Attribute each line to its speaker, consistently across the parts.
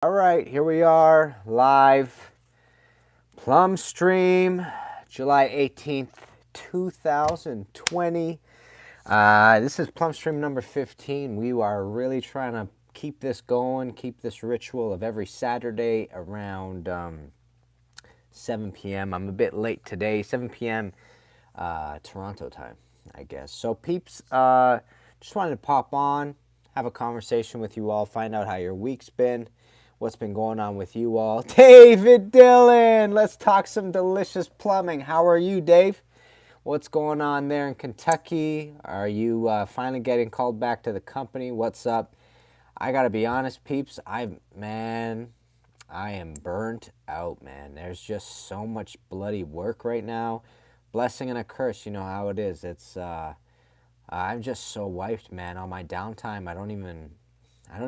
Speaker 1: All right, here we are live. Plumbstream, July 18th, 2020. This is Plumbstream number 15. We are really trying to keep this going, keep this ritual of every Saturday around 7 p.m. I'm a bit late today, 7 p.m. Toronto time, I guess. So, peeps, just wanted to pop on, have a conversation with you all, find out how your week's been, what's been going on with you all. David Dillon, let's talk some delicious plumbing. How are you, Dave? What's going on there in Kentucky? Are you finally getting called back to the company? What's up? I gotta be honest, peeps. I am burnt out, man. There's just so much bloody work right now. Blessing and a curse, you know how it is. I'm just so wiped, man. On my downtime, I don't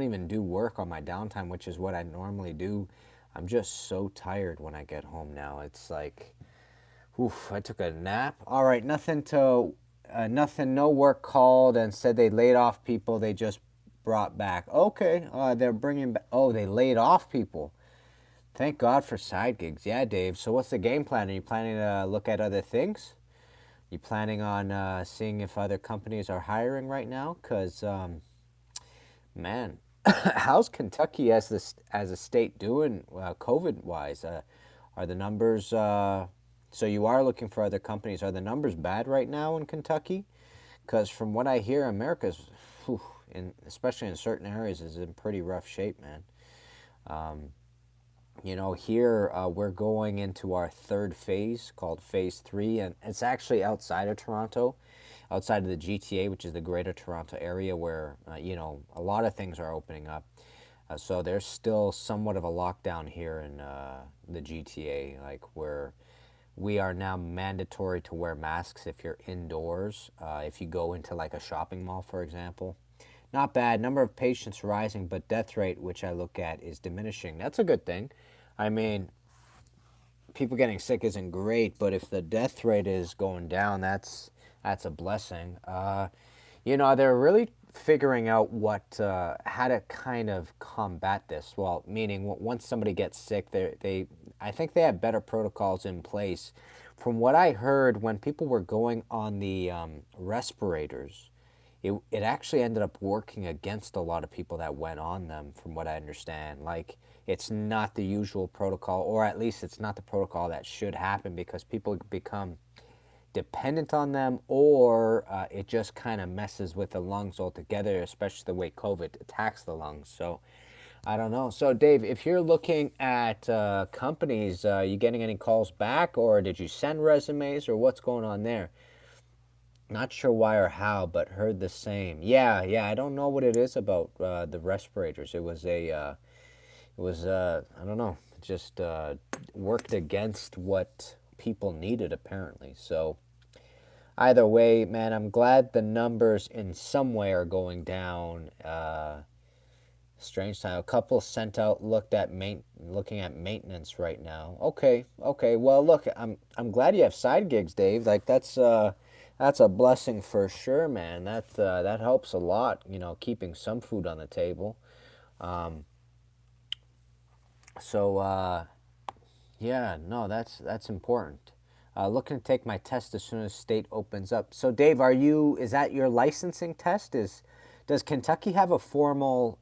Speaker 1: even do work on my downtime, which is what I normally do. I'm just so tired when I get home now. It's like, oof, I took a nap. All right, nothing, no work called and said they laid off people. They just brought back. Okay, they're bringing back, oh, they laid off people. Thank God for side gigs. Yeah, Dave. So what's the game plan? Are you planning to look at other things? You planning on seeing if other companies are hiring right now? Because, man, how's Kentucky as a state doing COVID wise? Are the numbers? So you are looking for other companies. Are the numbers bad right now in Kentucky? Because from what I hear, America's, whew, especially in certain areas, is in pretty rough shape, man. You know, here we're going into our third phase called Phase 3, and it's actually outside of Toronto, outside of the GTA, which is the Greater Toronto Area, where, a lot of things are opening up. So there's still somewhat of a lockdown here in the GTA, like where we are now mandatory to wear masks if you're indoors, if you go into like a shopping mall, for example. Not bad. Number of patients rising, but death rate, which I look at, is diminishing. That's a good thing. I mean, people getting sick isn't great, but if the death rate is going down, that's a blessing. They're really figuring out how to kind of combat this. Well, meaning once somebody gets sick, I think they have better protocols in place. From what I heard, when people were going on the respirators, it actually ended up working against a lot of people that went on them, from what I understand. Like, it's not the usual protocol, or at least it's not the protocol that should happen, because people become dependent on them, or it just kind of messes with the lungs altogether, especially the way COVID attacks the lungs. So I don't know. So Dave, if you're looking at companies, you getting any calls back, or did you send resumes, or what's going on there? Not sure why or how, but heard the same. Yeah, yeah. I don't know what it is about the respirators. I don't know, just worked against what people needed apparently. So either way, man, I'm glad the numbers in some way are going down. Strange time. A couple sent out looking at maintenance right now. Okay, okay. Well, look, I'm glad you have side gigs, Dave. Like that's a blessing for sure, man. That helps a lot. Keeping some food on the table. So yeah, no, that's important. Looking to take my test as soon as state opens up. So Dave, is that your licensing test? Does Kentucky have a formal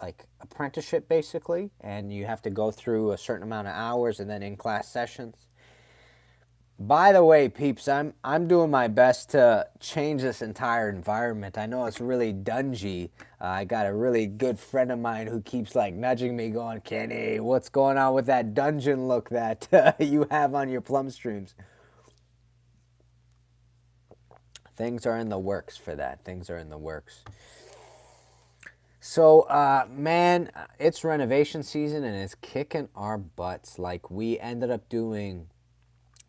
Speaker 1: like apprenticeship basically, and you have to go through a certain amount of hours and then in class sessions? By the way, peeps, I'm doing my best to change this entire environment. I know it's really dungy. I got a really good friend of mine who keeps like nudging me, going, "Kenny, what's going on with that dungeon look that you have on your plum streams?" Things are in the works for that. Things are in the works. So, man, it's renovation season and it's kicking our butts. Like we ended up doing.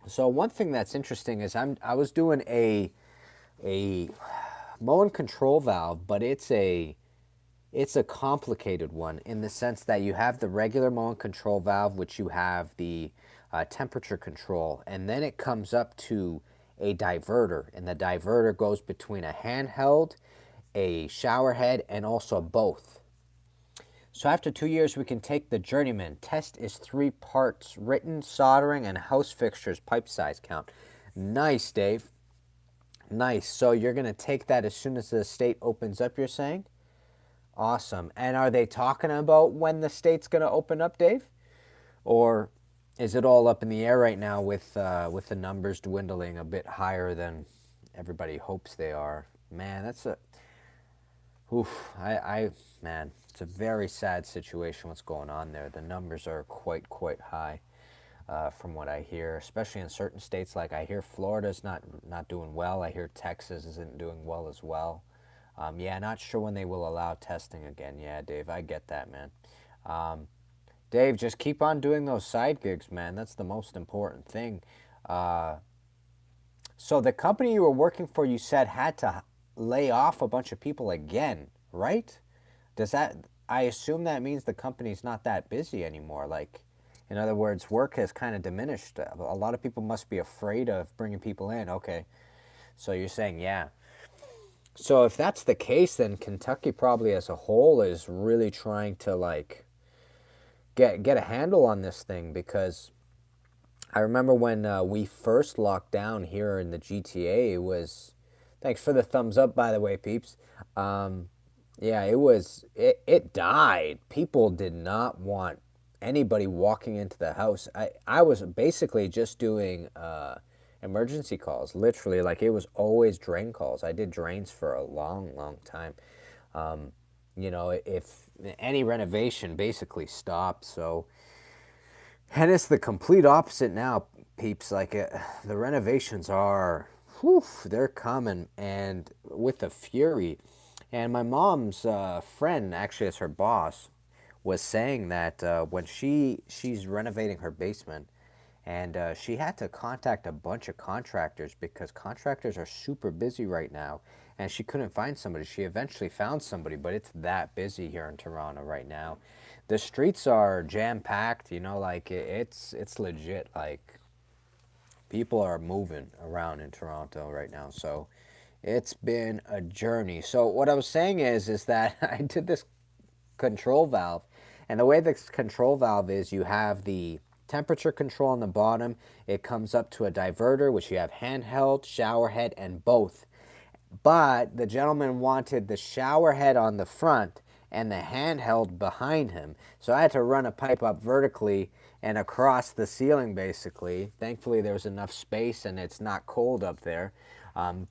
Speaker 1: So one thing that's interesting is I was doing a Moen control valve, but it's a complicated one in the sense that you have the regular Moen control valve, which you have the temperature control, and then it comes up to a diverter, and the diverter goes between a handheld, a shower head, and also both. So after 2 years, we can take the journeyman. Test is 3 parts: written, soldering, and house fixtures pipe size count. Nice, Dave. Nice. So you're going to take that as soon as the state opens up, you're saying? Awesome. And are they talking about when the state's going to open up, Dave? Or is it all up in the air right now with the numbers dwindling a bit higher than everybody hopes they are? Man, that's a oof. Man, it's a very sad situation. What's going on there? The numbers are quite high, from what I hear, especially in certain states. Like I hear Florida's not doing well. I hear Texas isn't doing well as well. Yeah, not sure when they will allow testing again. Yeah, Dave, I get that, man. Um, Dave, just keep on doing those side gigs, man. That's the most important thing. Uh, so the company you were working for, you said, had to lay off a bunch of people again, right? Does that, I assume that means the company's not that busy anymore. Like, in other words, work has kind of diminished. A lot of people must be afraid of bringing people in. Okay. So you're saying, yeah. So if that's the case, then Kentucky probably as a whole is really trying to like get a handle on this thing, because I remember when we first locked down here in the GTA, it was, thanks for the thumbs up, by the way, peeps. Yeah, it died. People did not want anybody walking into the house. I was basically just doing emergency calls, literally. Like it was always drain calls. I did drains for a long time. Um, if any renovation basically stopped, so. And it's the complete opposite now, peeps. Like the renovations are, whew, they're coming, and with a fury. And my mom's friend, actually, as her boss, was saying that when she's renovating her basement, and she had to contact a bunch of contractors because contractors are super busy right now, and she couldn't find somebody. She eventually found somebody, but it's that busy here in Toronto right now. The streets are jam packed. Like it's legit. Like people are moving around in Toronto right now, so it's been a journey. So what I was saying is that I did this control valve, and the way this control valve is, you have the temperature control on the bottom. It comes up to a diverter, which you have handheld, shower head, and both. But the gentleman wanted the shower head on the front and the handheld behind him. So I had to run a pipe up vertically and across the ceiling, basically. Thankfully, there was enough space and it's not cold up there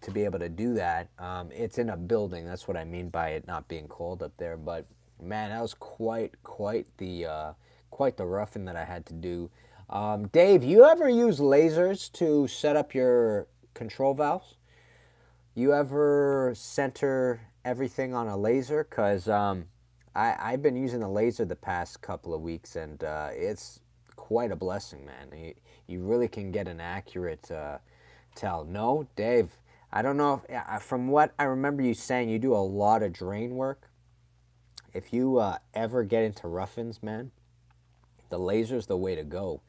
Speaker 1: to be able to do that. It's in a building. That's what I mean by it not being cold up there. But man, that was quite the roughing that I had to do. Dave, you ever use lasers to set up your control valves? You ever center everything on a laser? Because I've been using a laser the past couple of weeks, and it's quite a blessing, man. You really can get an accurate tell. No, Dave, I don't know. From what I remember you saying, you do a lot of drain work. If you ever get into rough-ins, man, the laser's the way to go.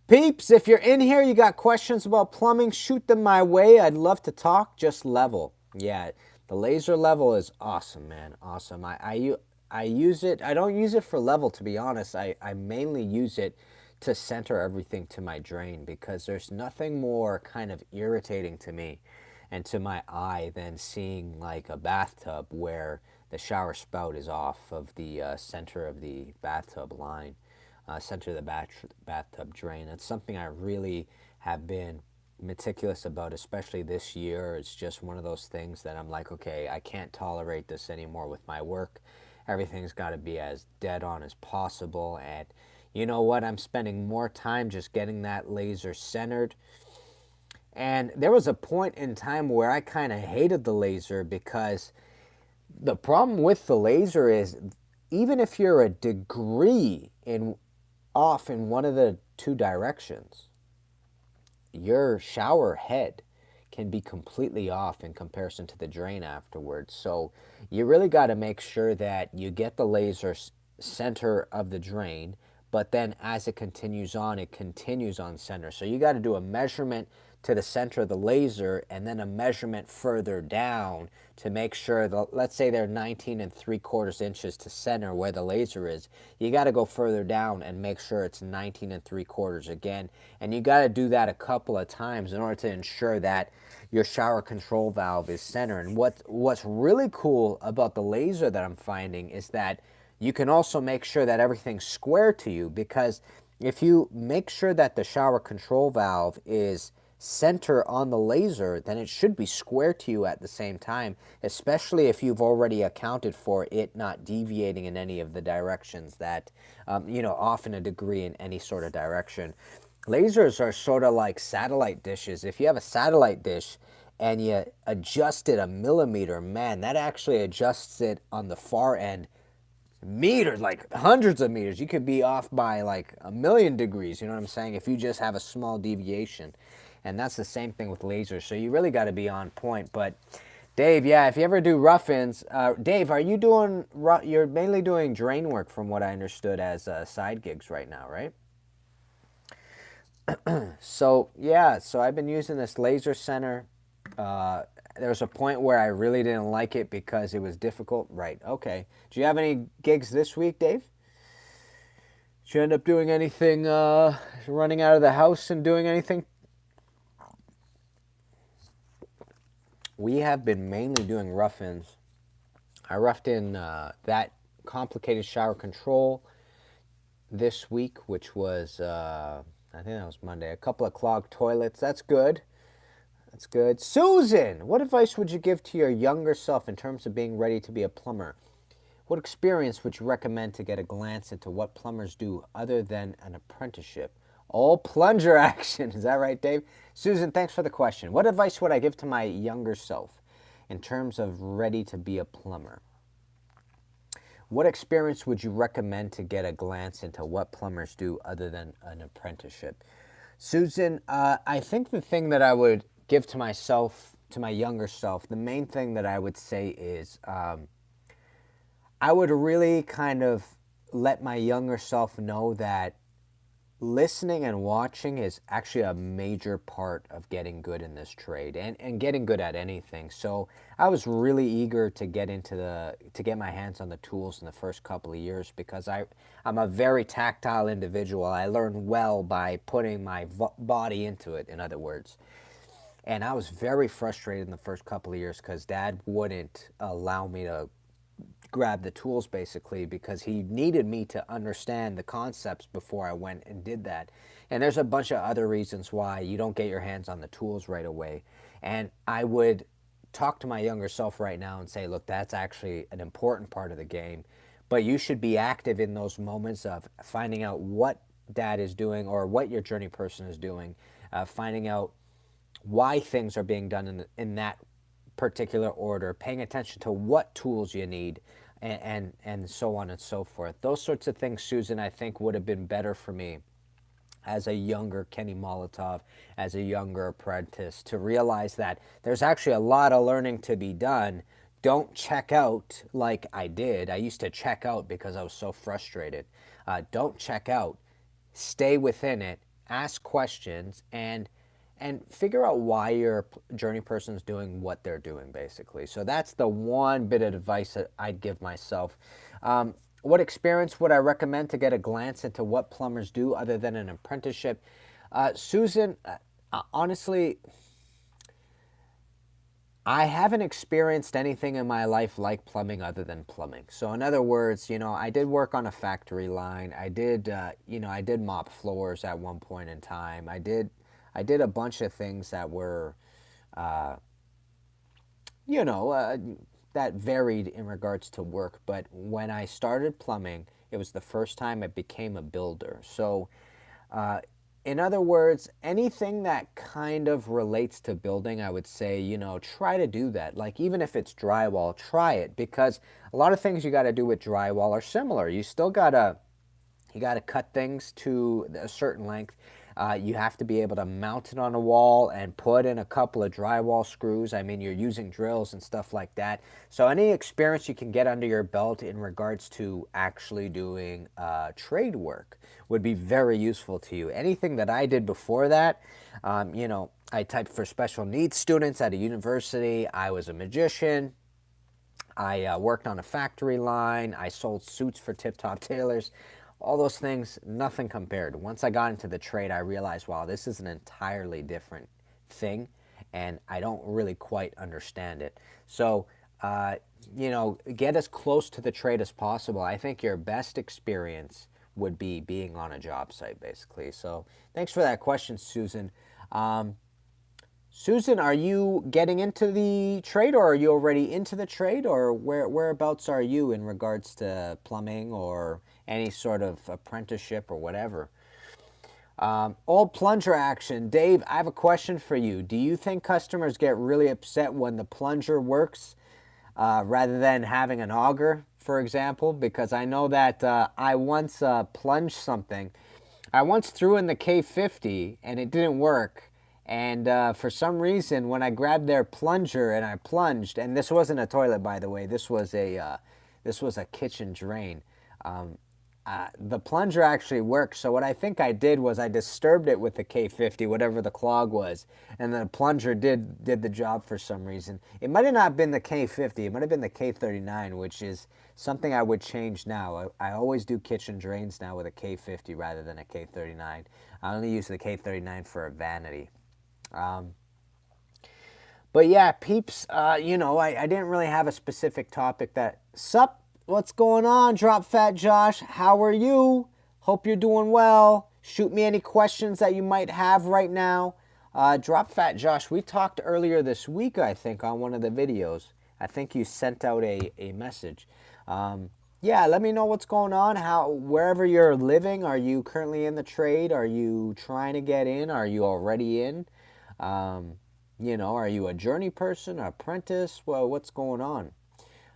Speaker 1: Peeps, if you're in here, you got questions about plumbing, shoot them my way. I'd love to talk. Just level. Yeah, the laser level is awesome, man. Awesome. I use it. I don't use it for level, to be honest. I mainly use it to center everything to my drain, because there's nothing more kind of irritating to me and to my eye than seeing like a bathtub where the shower spout is off of the center of the bathtub line. Center of the bathtub drain. It's something I really have been meticulous about, especially this year. It's just one of those things that I'm like, okay, I can't tolerate this anymore with my work. Everything's got to be as dead on as possible. And you know what? I'm spending more time just getting that laser centered. And there was a point in time where I kind of hated the laser, because the problem with the laser is, even if you're a degree off in one of the two directions, your shower head can be completely off in comparison to the drain afterwards. So you really got to make sure that you get the laser center of the drain, but then as it continues on center. So you got to do a measurement to the center of the laser, and then a measurement further down to make sure that, let's say they're 19 3/4 inches to center where the laser is. You got to go further down and make sure it's 19 3/4 again. And you got to do that a couple of times in order to ensure that your shower control valve is center. And what's really cool about the laser that I'm finding is that you can also make sure that everything's square to you, because if you make sure that the shower control valve is center on the laser, then it should be square to you at the same time, especially if you've already accounted for it not deviating in any of the directions that, off in a degree in any sort of direction. Lasers are sort of like satellite dishes. If you have a satellite dish and you adjust it a millimeter, man, that actually adjusts it on the far end meters, like hundreds of meters. You could be off by like 1,000,000 degrees, you know what I'm saying, if you just have a small deviation. And that's the same thing with lasers. So you really got to be on point. But Dave, yeah, if you ever do rough-ins, Dave, are you doing, you're mainly doing drain work from what I understood as side gigs right now, right? So yeah, so I've been using this laser center. There was a point where I really didn't like it because it was difficult. Right, okay. Do you have any gigs this week, Dave? Did you end up doing anything, running out of the house and doing anything? We have been mainly doing rough-ins. I roughed in that complicated shower control this week, which was, I think that was Monday. A couple of clogged toilets. That's good. That's good. Susan, what advice would you give to your younger self in terms of being ready to be a plumber? What experience would you recommend to get a glance into what plumbers do other than an apprenticeship? All plunger action. Is that right, Dave? Susan, thanks for the question. What advice would I give to my younger self in terms of ready to be a plumber? What experience would you recommend to get a glance into what plumbers do other than an apprenticeship? Susan, I think the thing that I would give to myself, to my younger self, the main thing that I would say is I would really kind of let my younger self know that listening and watching is actually a major part of getting good in this trade and getting good at anything. So I was really eager to get my hands on the tools in the first couple of years because I'm a very tactile individual. I learn well by putting my body into it, in other words. And I was very frustrated in the first couple of years because Dad wouldn't allow me to grab the tools, basically, because he needed me to understand the concepts before I went and did that. And there's a bunch of other reasons why you don't get your hands on the tools right away. And I would talk to my younger self right now and say, look, that's actually an important part of the game, but you should be active in those moments of finding out what Dad is doing or what your journey person is doing, finding out why things are being done in that particular order, paying attention to what tools you need, and so on and so forth. Those sorts of things, Susan, I think would have been better for me as a younger Kenny Molotov, as a younger apprentice, to realize that there's actually a lot of learning to be done. Don't check out like I did. I used to check out because I was so frustrated. Don't check out. Stay within it. Ask questions and figure out why your journey person is doing what they're doing, basically. So that's the one bit of advice that I'd give myself. What experience would I recommend to get a glance into what plumbers do other than an apprenticeship? Susan, honestly, I haven't experienced anything in my life like plumbing other than plumbing. So in other words, I did work on a factory line. I did mop floors at one point in time. I did a bunch of things that were, that varied in regards to work. But when I started plumbing, it was the first time I became a builder. So, in other words, anything that kind of relates to building, I would say, try to do that. Like, even if it's drywall, try it, because a lot of things you got to do with drywall are similar. You got to cut things to a certain length. You have to be able to mount it on a wall and put in a couple of drywall screws. I mean, you're using drills and stuff like that. So any experience you can get under your belt in regards to actually doing trade work would be very useful to you. Anything that I did before that, I typed for special needs students at a university. I was a magician. I worked on a factory line. I sold suits for Tip Top Tailors. All those things, nothing compared. Once I got into the trade, I realized, wow, this is an entirely different thing, and I don't really quite understand it. So, uh, get as close to the trade as possible. I think your best experience would be being on a job site, basically. So, thanks for that question, Susan. Um, Susan, are you getting into the trade, or are you already into the trade, or whereabouts are you in regards to plumbing or any sort of apprenticeship or whatever? Old plunger action. Dave, I have a question for you. Do you think customers get really upset when the plunger works rather than having an auger, for example? Because I know that I once plunged something. I once threw in the K50 and it didn't work. And for some reason, when I grabbed their plunger and I plunged, and this wasn't a toilet, by the way, this was a kitchen drain. Um, the plunger actually worked. So what I think I did was I disturbed it with the K50, whatever the clog was, and the plunger did the job for some reason. It might have not been the K50. It might have been the K39, which is something I would change now. I always do kitchen drains now with a K50 rather than a K39. I only use the K39 for a vanity. Um, but yeah, peeps, I didn't really have a specific topic that, sup, what's going on, Drop Fat Josh? How are you? Hope you're doing well. Shoot me any questions that you might have right now. Drop Fat Josh, we talked earlier this week, I think, on one of the videos. I think you sent out a message. Yeah, let me know what's going on. Wherever you're living, are you currently in the trade? Are you trying to get in? Are you already in? Um, are you a journey person, an apprentice? Well, what's going on?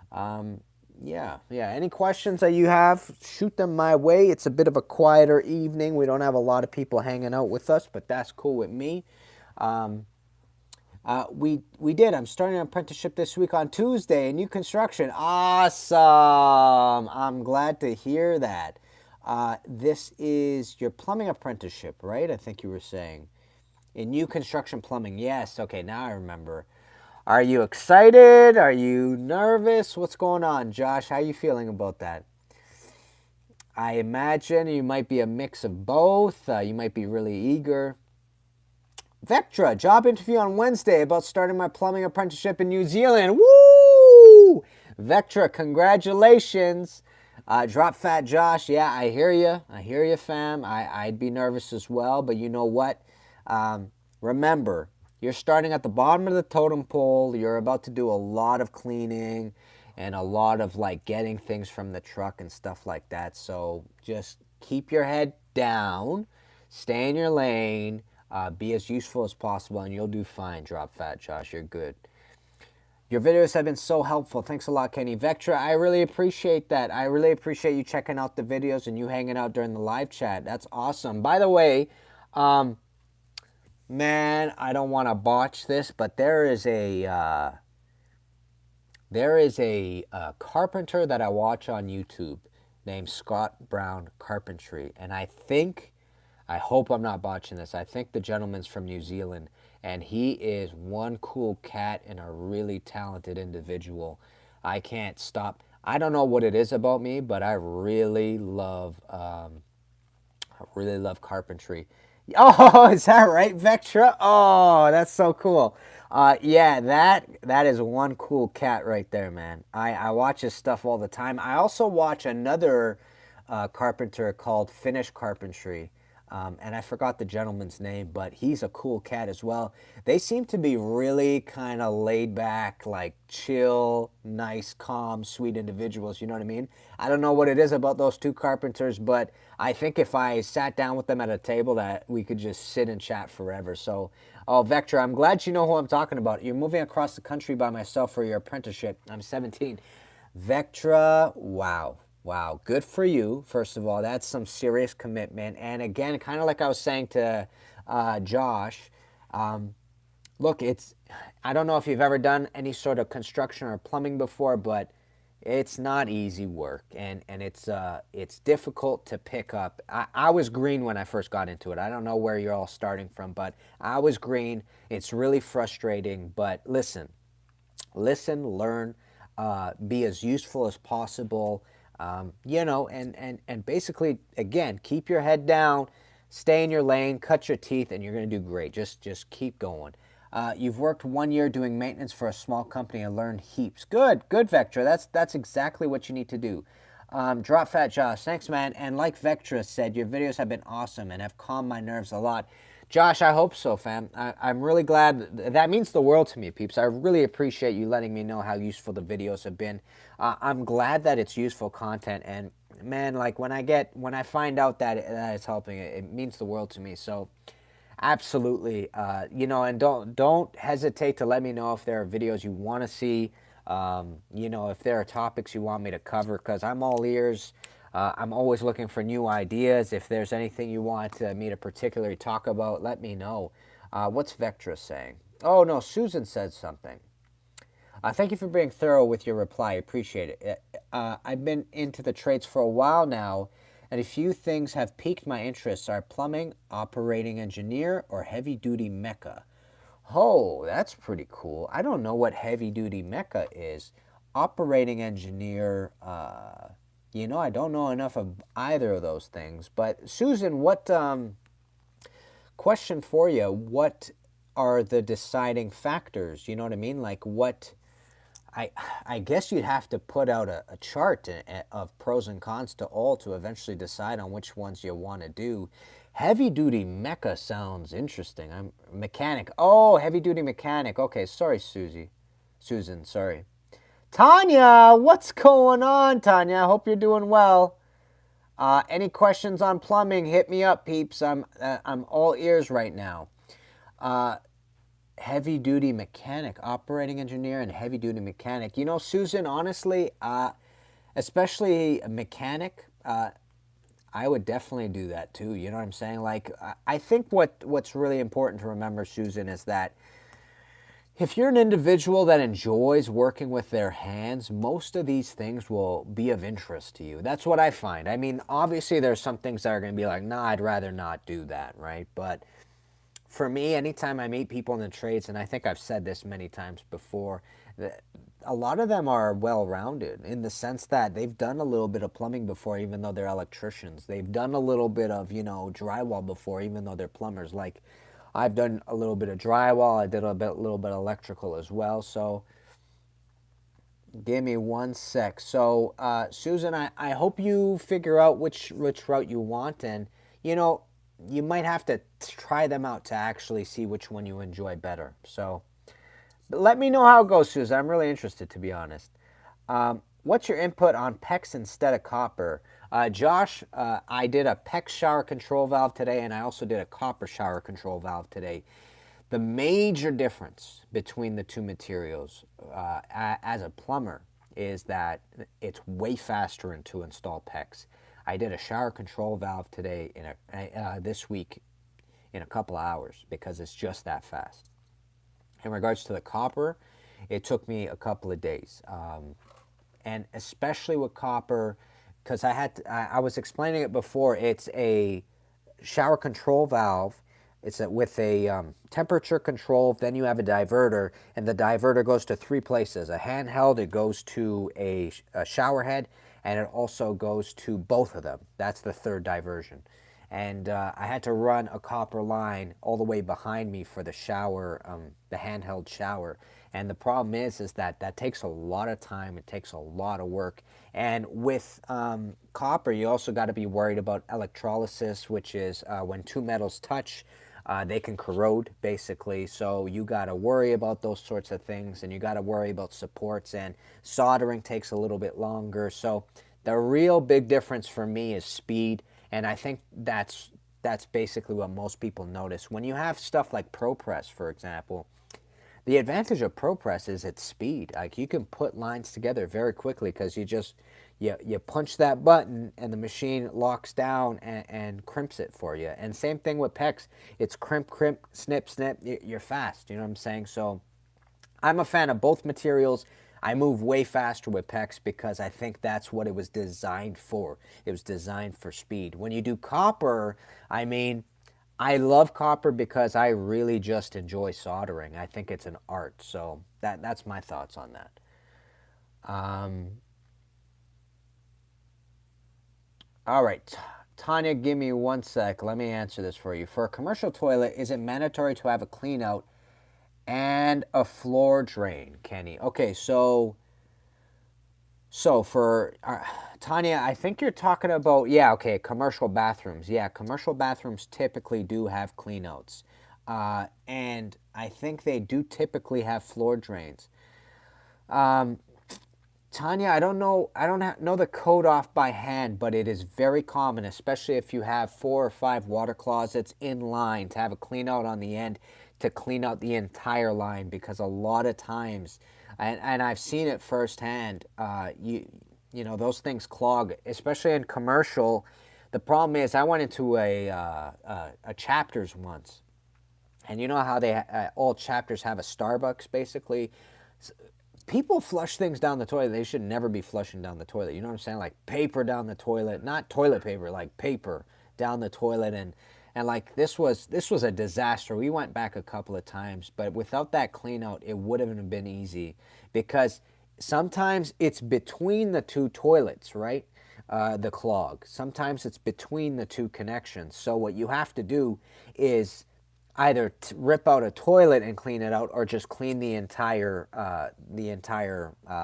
Speaker 1: Um, yeah. Any questions that you have, shoot them my way. It's a bit of a quieter evening. We don't have a lot of people hanging out with us, but that's cool with me. Um, we did. I'm starting an apprenticeship this week on Tuesday. New construction. Awesome. I'm glad to hear that. This is your plumbing apprenticeship, right? I think you were saying. In new construction plumbing. Yes. Okay, now I remember. Are you excited? Are you nervous? What's going on, Josh? How are you feeling about that? I imagine you might be a mix of both. You might be really eager. Vectra, job interview on Wednesday about starting my plumbing apprenticeship in New Zealand. Woo! Vectra, congratulations. Drop Fat Josh, yeah, I hear you. I hear you, fam. I'd be nervous as well, but you know what? Remember, you're starting at the bottom of the totem pole. You're about to do a lot of cleaning and a lot of like getting things from the truck and stuff like that. So just keep your head down, stay in your lane, be as useful as possible, and you'll do fine. Drop Fat Josh, you're good. Your videos have been so helpful. Thanks a lot, Kenny. Vectra, I really appreciate that. I really appreciate you checking out the videos and you hanging out during the live chat. That's awesome. By the way, man, I don't want to botch this, but there is a carpenter that I watch on YouTube named Scott Brown Carpentry, and I hope I'm not botching this. I think the gentleman's from New Zealand, and he is one cool cat and a really talented individual. I can't stop. I don't know what it is about me, but I really love carpentry. Oh, is that right, Vectra? Oh, that's so cool. Yeah, that is one cool cat right there, man. I watch his stuff all the time. I also watch another carpenter called Finnish Carpentry. And I forgot the gentleman's name, but he's a cool cat as well. They seem to be really kind of laid back, like chill, nice, calm, sweet individuals. You know what I mean? I don't know what it is about those two carpenters, but I think if I sat down with them at a table, that we could just sit and chat forever. So, oh, Vector, I'm glad you know who I'm talking about. You're moving across the country by myself for your apprenticeship. I'm 17. Vectra, wow. Wow, good for you. First of all, that's some serious commitment. And again, kind of like I was saying to Josh, look, I don't know if you've ever done any sort of construction or plumbing before, but It's not easy work, and it's difficult to pick up. I was green when I first got into it. I don't know where you're all starting from, but I was green. It's really frustrating, but listen, learn, be as useful as possible, and basically, again, keep your head down, stay in your lane, cut your teeth, and you're going to do great. Just keep going. You've worked 1 year doing maintenance for a small company and learned heaps. Good, Vectra. That's exactly what you need to do. Drop Fat Josh, thanks, man. And like Vectra said, your videos have been awesome and have calmed my nerves a lot. Josh, I hope so, fam. I'm really glad. That means the world to me, peeps. I really appreciate you letting me know how useful the videos have been. I'm glad that it's useful content, and man, like when I find out that it's helping, it means the world to me. So, absolutely, and don't hesitate to let me know if there are videos you want to see. If there are topics you want me to cover, because I'm all ears. I'm always looking for new ideas. If there's anything you want me to particularly talk about, let me know. What's Vectra saying? Oh, no, Susan said something. Thank you for being thorough with your reply. Appreciate it. I've been into the trades for a while now, and a few things have piqued my interest. Are plumbing, operating engineer, or heavy-duty mecha? Oh, that's pretty cool. I don't know what heavy-duty mecha is. Operating engineer, I don't know enough of either of those things. But Susan, what question for you? What are the deciding factors? You know what I mean? Like what? I guess you'd have to put out a chart of pros and cons to all to eventually decide on which ones you want to do. Heavy duty mecha sounds interesting. I'm mechanic. Oh, heavy duty mechanic. Okay, sorry, Susan, sorry. Tanya, what's going on, Tanya? I hope you're doing well. Any questions on plumbing? Hit me up, peeps. I'm all ears right now. Heavy duty mechanic, operating engineer, and heavy duty mechanic. Susan, honestly, especially a mechanic, I would definitely do that too. You know what I'm saying? Like, I think what's really important to remember, Susan, is that if you're an individual that enjoys working with their hands, most of these things will be of interest to you. That's what I find. I mean, obviously, there's some things that are going to be like, nah, I'd rather not do that, right? But for me, anytime I meet people in the trades, and I think I've said this many times before, that a lot of them are well-rounded in the sense that they've done a little bit of plumbing before, even though they're electricians. They've done a little bit of, drywall before, even though they're plumbers. Like, I've done a little bit of drywall. I did little bit of electrical as well. So, give me one sec. So, Susan, I hope you figure out which route you want, and you might have to try them out to actually see which one you enjoy better. So, but let me know how it goes, Susan. I'm really interested, to be honest. What's your input on PEX instead of copper? Josh, I did a PEX shower control valve today, and I also did a copper shower control valve today. The major difference between the two materials as a plumber is that it's way faster to install PEX. I did a shower control valve today this week in a couple of hours because it's just that fast. In regards to the copper, it took me a couple of days. And especially with copper, because I was explaining it before, it's a shower control valve. It's with a temperature control, then you have a diverter, and the diverter goes to three places. A handheld, it goes to a shower head, and it also goes to both of them. That's the third diversion. And I had to run a copper line all the way behind me for the shower, the handheld shower. And the problem is that takes a lot of time. It takes a lot of work. And with copper, you also got to be worried about electrolysis, which is when two metals touch, they can corrode, basically. So you got to worry about those sorts of things, and you got to worry about supports, and soldering takes a little bit longer. So the real big difference for me is speed, and I think that's basically what most people notice. When you have stuff like ProPress, for example, the advantage of ProPress is its speed. Like, you can put lines together very quickly because you punch that button and the machine locks down and crimps it for you. And same thing with PEX. It's crimp, snip. You're fast. You know what I'm saying? So I'm a fan of both materials. I move way faster with PEX because I think that's what it was designed for. It was designed for speed. When you do copper, I mean, I love copper because I really just enjoy soldering. I think it's an art. So that's my thoughts on that. All right. Tanya, give me one sec. Let me answer this for you. For a commercial toilet, is it mandatory to have a clean out and a floor drain, Kenny? Okay, so for Tanya, I think you're talking about, yeah, okay, commercial bathrooms. Yeah, commercial bathrooms typically do have cleanouts. And I think they do typically have floor drains. Tanya, I don't know. I don't know the code off by hand, but it is very common, especially if you have 4 or 5 water closets in line, to have a clean out on the end to clean out the entire line. Because a lot of times, and I've seen it firsthand, you know those things clog, especially in commercial. The problem is, I went into a Chapters once, and you know how they all Chapters have a Starbucks basically. People flush things down the toilet. They should never be flushing down the toilet. You know what I'm saying? Like paper down the toilet, not toilet paper, like paper down the toilet. And like this was a disaster. We went back a couple of times, but without that clean out, it would have been easy, because sometimes it's between the two toilets, right? The clog. Sometimes it's between the two connections. So what you have to do is either rip out a toilet and clean it out, or just clean the entire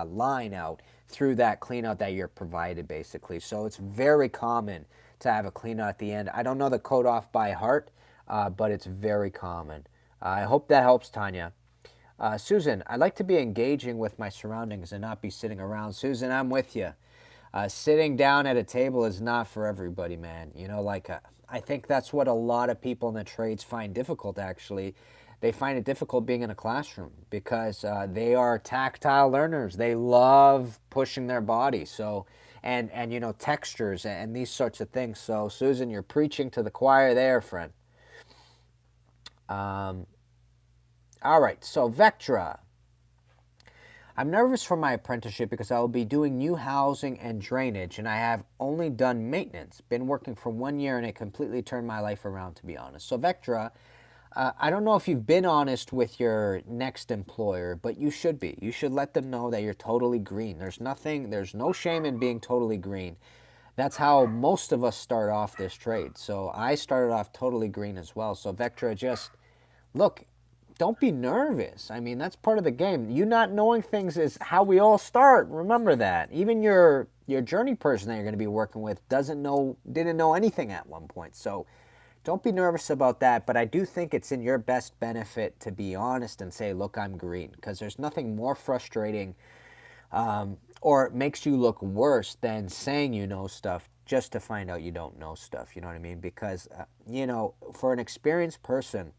Speaker 1: line out through that clean out that you're provided, basically. So it's very common to have a clean out at the end. I don't know the code off by heart, but it's very common. I hope that helps, Tanya. Susan, I'd like to be engaging with my surroundings and not be sitting around. Susan, I'm with you. Sitting down at a table is not for everybody, man. You know, like I think that's what a lot of people in the trades find difficult, actually. They find it difficult being in a classroom because they are tactile learners. They love pushing their body. So, and you know, textures and these sorts of things. So, Susan, you're preaching to the choir there, friend. All right, so Vectra. I'm nervous for my apprenticeship because I will be doing new housing and drainage, and I have only done maintenance. Been working for 1 year, and it completely turned my life around, to be honest. So, Vectra, I don't know if you've been honest with your next employer, but you should be. You should let them know that you're totally green. There's no shame in being totally green. That's how most of us start off this trade. So I started off totally green as well. So Vectra, just look, don't be nervous. I mean, that's part of the game. You not knowing things is how we all start. Remember that. Even your journey person that you're going to be working with didn't know anything at one point. So don't be nervous about that. But I do think it's in your best benefit to be honest and say, look, I'm green, because there's nothing more frustrating, or it makes you look worse than saying you know stuff just to find out you don't know stuff. You know what I mean? Because, you know, for an experienced person,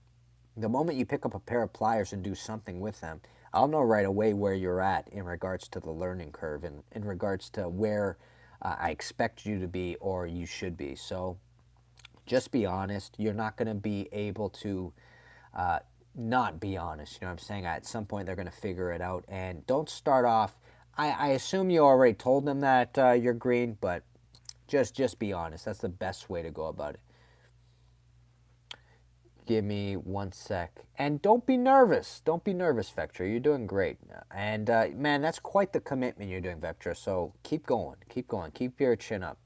Speaker 1: the moment you pick up a pair of pliers and do something with them, I'll know right away where you're at in regards to the learning curve and in regards to where I expect you to be or you should be. So just be honest. You're not going to be able to not be honest. You know what I'm saying? At some point, they're going to figure it out. And don't start off. I assume you already told them that you're green, but just be honest. That's the best way to go about it. Give me one sec. And don't be nervous. Don't be nervous, Vectra. You're doing great. And man, that's quite the commitment you're doing, Vectra. So keep going. Keep going. Keep your chin up.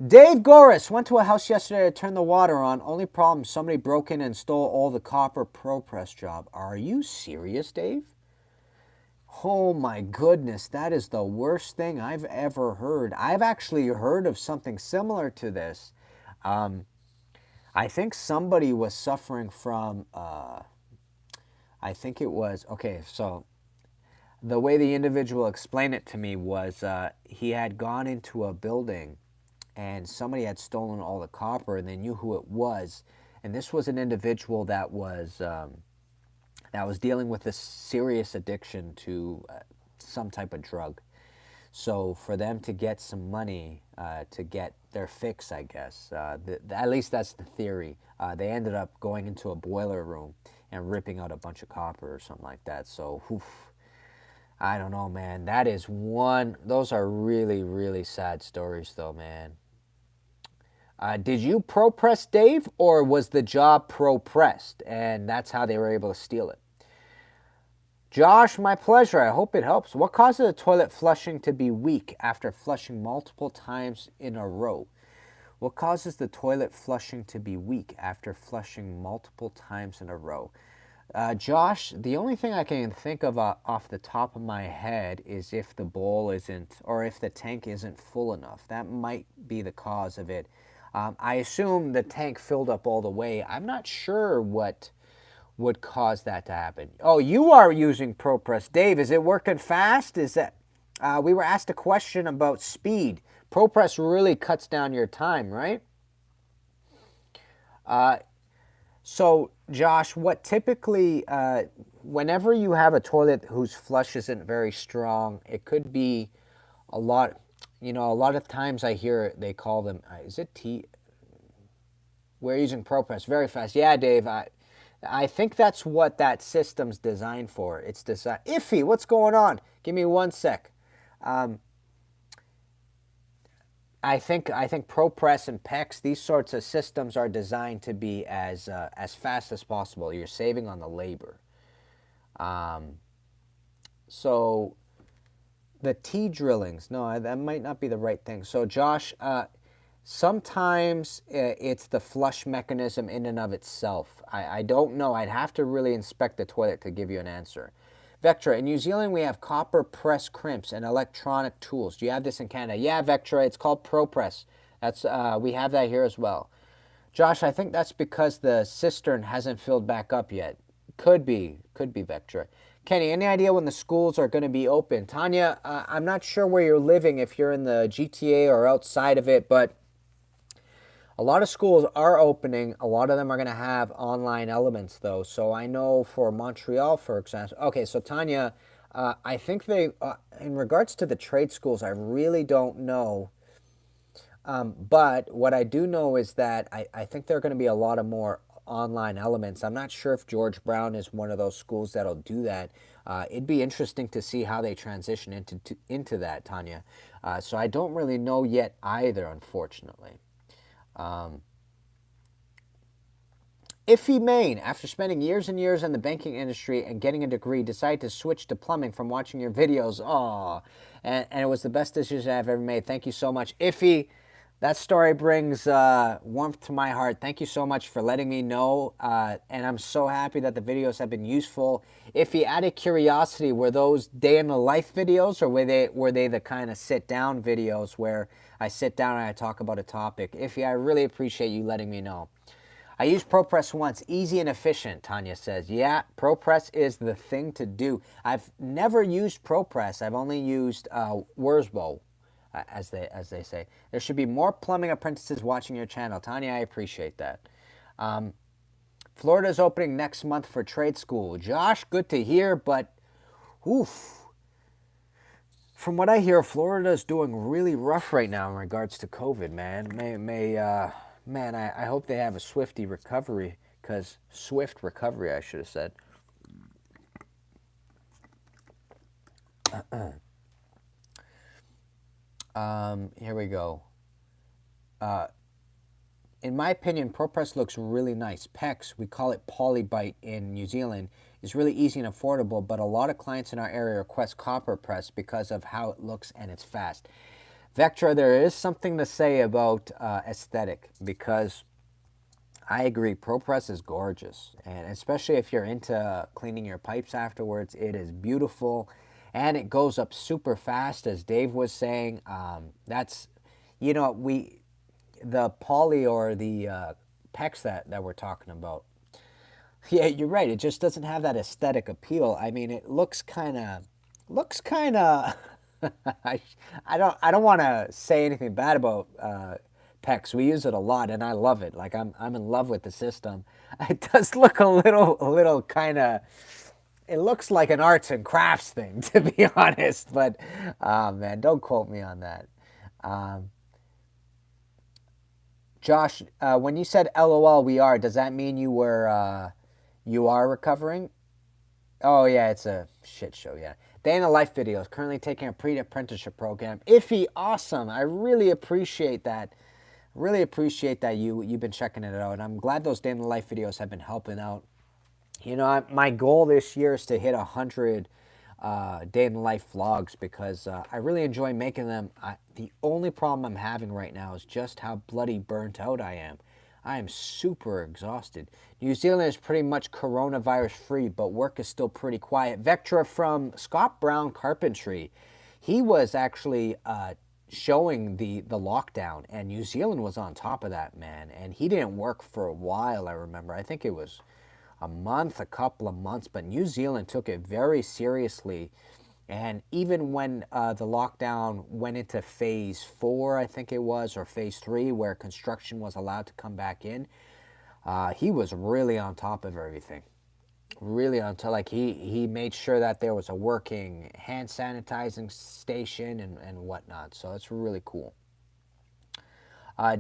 Speaker 1: Dave Goris went to a house yesterday to turn the water on. Only problem, somebody broke in and stole all the copper ProPress job. Are you serious, Dave? Oh my goodness, that is the worst thing I've ever heard. I've actually heard of something similar to this. I think somebody was suffering from, I think it was, okay, so the way the individual explained it to me was he had gone into a building and somebody had stolen all the copper and they knew who it was. And this was an individual that was dealing with a serious addiction to some type of drug. So for them to get some money to get their fix, I guess, at least that's the theory, they ended up going into a boiler room and ripping out a bunch of copper or something like that. So, oof, I don't know, man. That is one. Those are really, really sad stories, though, man. Did you pro press Dave, or was the job pro pressed, and that's how they were able to steal it? Josh, my pleasure. I hope it helps. What causes a toilet flushing to be weak after flushing multiple times in a row? What causes the toilet flushing to be weak after flushing multiple times in a row? Josh, the only thing I can think of off the top of my head is if the bowl isn't, or if the tank isn't full enough. That might be the cause of it. I assume the tank filled up all the way. I'm not sure what would cause that to happen. Oh, you are using ProPress. Dave, is it working fast? Is that we were asked a question about speed. ProPress really cuts down your time, right? So, Josh, what typically, whenever you have a toilet whose flush isn't very strong, it could be a lot. A lot of times I hear they call them. Is it T? We're using ProPress very fast. Yeah, Dave. I think that's what that system's designed for. It's designed. Iffy, what's going on? Give me one sec. I think ProPress and PEX, these sorts of systems are designed to be as fast as possible. You're saving on the labor. So the T drillings, no, that might not be the right thing. So Josh, sometimes it's the flush mechanism in and of itself. I don't know. I'd have to really inspect the toilet to give you an answer. Vectra, in New Zealand we have copper press crimps and electronic tools. Do you have this in Canada? Yeah, Vectra, it's called ProPress. We have that here as well. Josh, I think that's because the cistern hasn't filled back up yet. Could be Vectra. Kenny, any idea when the schools are going to be open? Tanya, I'm not sure where you're living, if you're in the GTA or outside of it, but a lot of schools are opening. A lot of them are going to have online elements, though. So I know for Montreal, for example. Okay, so Tanya, I think in regards to the trade schools, I really don't know. But what I do know is that I think there are going to be a lot of more online elements. I'm not sure if George Brown is one of those schools that'll do that. It'd be interesting to see how they transition into that, Tanya. So I don't really know yet either, unfortunately. Iffy Maine, after spending years and years in the banking industry and getting a degree, decided to switch to plumbing from watching your videos. Aw, and it was the best decision I've ever made. Thank you so much. Iffy, that story brings warmth to my heart. Thank you so much for letting me know, and I'm so happy that the videos have been useful. Iffy, out of curiosity, were those day in the life videos, or were they the kind of sit down videos where I sit down and I talk about a topic? Iffy, I really appreciate you letting me know. I used ProPress once, easy and efficient, Tanya says. Yeah, ProPress is the thing to do. I've never used ProPress. I've only used Wurzbo, as they say. There should be more plumbing apprentices watching your channel. Tanya, I appreciate that. Florida's opening next month for trade school. Josh, good to hear, but oof. From what I hear, Florida's doing really rough right now in regards to COVID, man. Man, I hope they have a swift recovery, I should have said. Here we go. In my opinion, ProPress looks really nice. PEX, we call it Polybite in New Zealand, is really easy and affordable, but a lot of clients in our area request copper press because of how it looks and it's fast. Vectra, there is something to say about aesthetic, because I agree, ProPress is gorgeous, and especially if you're into cleaning your pipes afterwards, it is beautiful, and it goes up super fast, as Dave was saying. That's, the poly or the PEX that we're talking about. Yeah, you're right. It just doesn't have that aesthetic appeal. I mean, it looks kind of. I don't want to say anything bad about PEX. We use it a lot, and I love it. Like I'm in love with the system. It does look a little kind of. It looks like an arts and crafts thing, to be honest. But man, don't quote me on that. Josh, when you said "LOL," we are. Does that mean you are recovering? Oh yeah, it's a shit show. Yeah. Day in the life videos. Currently taking a pre-apprenticeship program. Iffy, awesome. I really appreciate that. Really appreciate that you've been checking it out. And I'm glad those day in the life videos have been helping out. You know, my goal this year is to hit 100 day in the life vlogs because I really enjoy making them. The only problem I'm having right now is just how bloody burnt out I am. I am super exhausted. New Zealand is pretty much coronavirus free, but work is still pretty quiet. Vectra from Scott Brown Carpentry, he was actually showing the lockdown, and New Zealand was on top of that, man. And he didn't work for a while, I remember. I think it was a month, a couple of months, but New Zealand took it very seriously. And even when the lockdown went into phase 4, I think it was, or phase 3, where construction was allowed to come back in, he was really on top of everything. Really on top. Like he made sure that there was a working hand sanitizing station and whatnot. So it's really cool.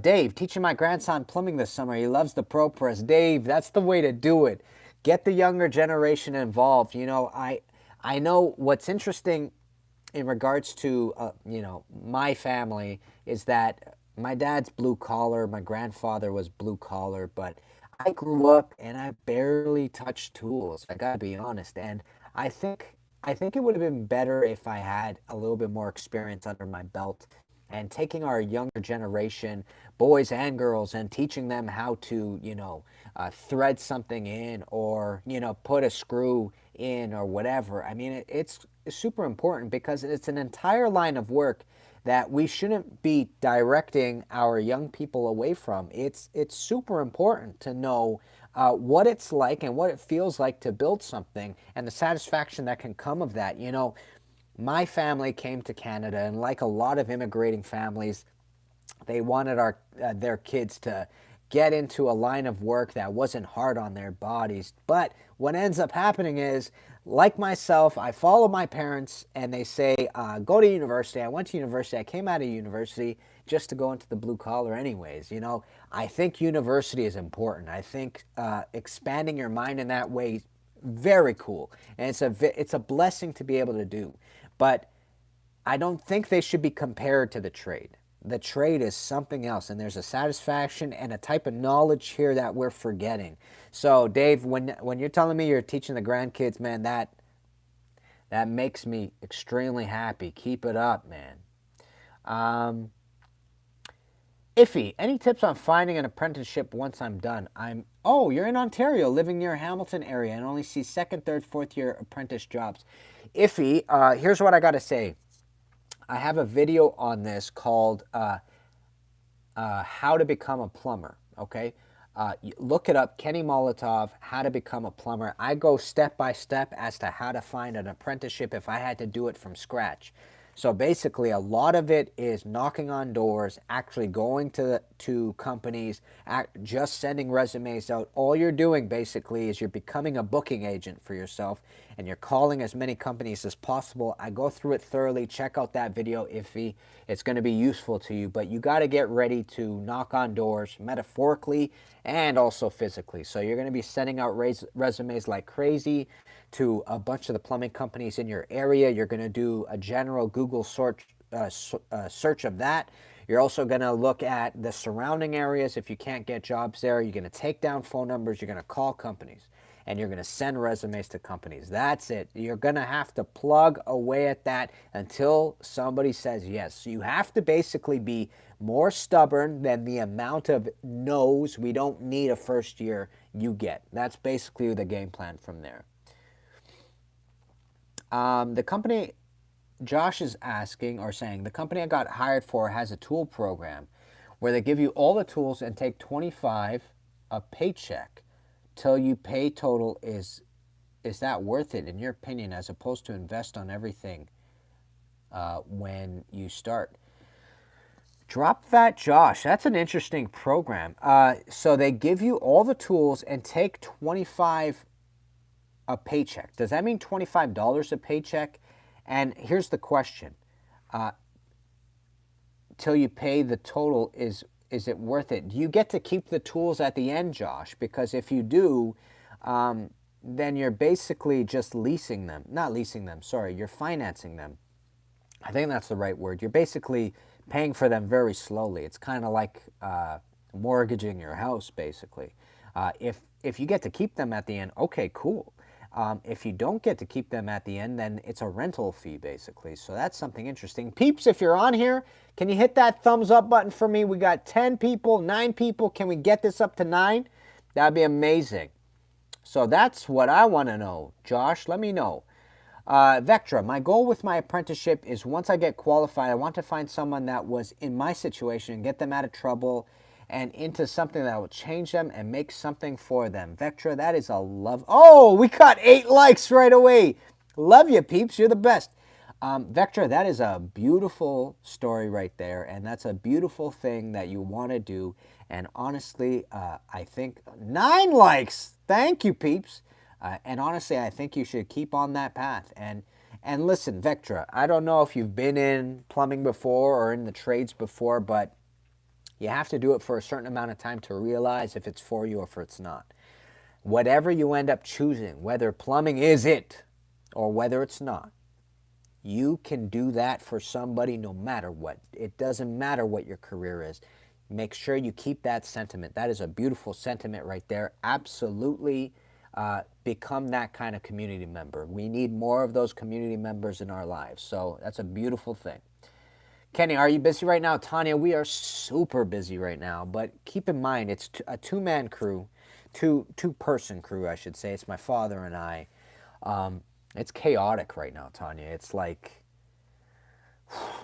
Speaker 1: Dave, teaching my grandson plumbing this summer. He loves the Pro Press. Dave, that's the way to do it. Get the younger generation involved. You know, I know what's interesting in regards to, you know, my family is that my dad's blue collar. My grandfather was blue collar, but I grew up and I barely touched tools. I gotta be honest. And I think I think it would have been better if I had a little bit more experience under my belt and taking our younger generation, boys and girls, and teaching them how to, you know, thread something in or, you know, put a screw in or whatever. I mean, it's super important because it's an entire line of work that we shouldn't be directing our young people away from. It's super important to know what it's like and what it feels like to build something and the satisfaction that can come of that. You know, my family came to Canada, and like a lot of immigrating families, they wanted their kids to get into a line of work that wasn't hard on their bodies. But what ends up happening is, like myself, I follow my parents, and they say, go to university. I went to university. I came out of university just to go into the blue collar anyways. You know, I think university is important. I think expanding your mind in that way, very cool. And it's a blessing to be able to do. But I don't think they should be compared to the trade. The trade is something else, and there's a satisfaction and a type of knowledge here that we're forgetting. So, Dave, when you're telling me you're teaching the grandkids, man, that makes me extremely happy. Keep it up, man. Iffy, any tips on finding an apprenticeship once I'm done? Oh, you're in Ontario, living near Hamilton area, and only see second, third, fourth year apprentice jobs. Iffy, here's what I got to say. I have a video on this called How to Become a Plumber, okay? Look it up, Kenny Molotov, How to Become a Plumber. I go step by step as to how to find an apprenticeship if I had to do it from scratch. So basically, a lot of it is knocking on doors, actually going to companies, just sending resumes out. All you're doing basically is you're becoming a booking agent for yourself, and you're calling as many companies as possible. I go through it thoroughly. Check out that video, Iffy. It's going to be useful to you, but you got to get ready to knock on doors, metaphorically and also physically. So you're going to be sending out resumes like crazy to a bunch of the plumbing companies in your area. You're going to do a general Google search of that. You're also going to look at the surrounding areas. If you can't get jobs there, you're going to take down phone numbers. You're going to call companies, and you're going to send resumes to companies. That's it. You're going to have to plug away at that until somebody says yes. So you have to basically be more stubborn than the amount of no's we don't need a first year you get. That's basically the game plan from there. The company, Josh is asking or saying, the company I got hired for has a tool program where they give you all the tools and take $25 a paycheck till you pay total. Is that worth it in your opinion, as opposed to invest on everything when you start? Drop that, Josh. That's an interesting program. So they give you all the tools and take $25 a paycheck. Does that mean $25 a paycheck? And here's the question. Till you pay the total, is it worth it? Do you get to keep the tools at the end, Josh? Because if you do, then you're basically just leasing them. Not leasing them, sorry, you're financing them. I think that's the right word. You're basically paying for them very slowly. It's kind of like mortgaging your house, basically. If you get to keep them at the end, okay, cool. If you don't get to keep them at the end, then it's a rental fee, basically. So that's something interesting. Peeps, if you're on here, can you hit that thumbs up button for me? We got 10 people, 9 people. Can we get this up to 9? That'd be amazing. So that's what I want to know. Josh, let me know. Vectra, my goal with my apprenticeship is once I get qualified, I want to find someone that was in my situation and get them out of trouble and into something that will change them and make something for them. Vectra, that is a love. Oh, we got 8 likes right away. Love you, peeps. You're the best. Vectra, that is a beautiful story right there, and that's a beautiful thing that you want to do. And honestly, I think 9 likes. Thank you, peeps. And honestly, I think you should keep on that path. And listen, Vectra, I don't know if you've been in plumbing before or in the trades before, but you have to do it for a certain amount of time to realize if it's for you or if it's not. Whatever you end up choosing, whether plumbing is it or whether it's not, you can do that for somebody no matter what. It doesn't matter what your career is. Make sure you keep that sentiment. That is a beautiful sentiment right there. Absolutely become that kind of community member. We need more of those community members in our lives. So that's a beautiful thing. Kenny, are you busy right now? Tanya, we are super busy right now, but keep in mind it's a two-man crew, two-person crew, I should say. It's my father and I. It's chaotic right now, Tanya. It's like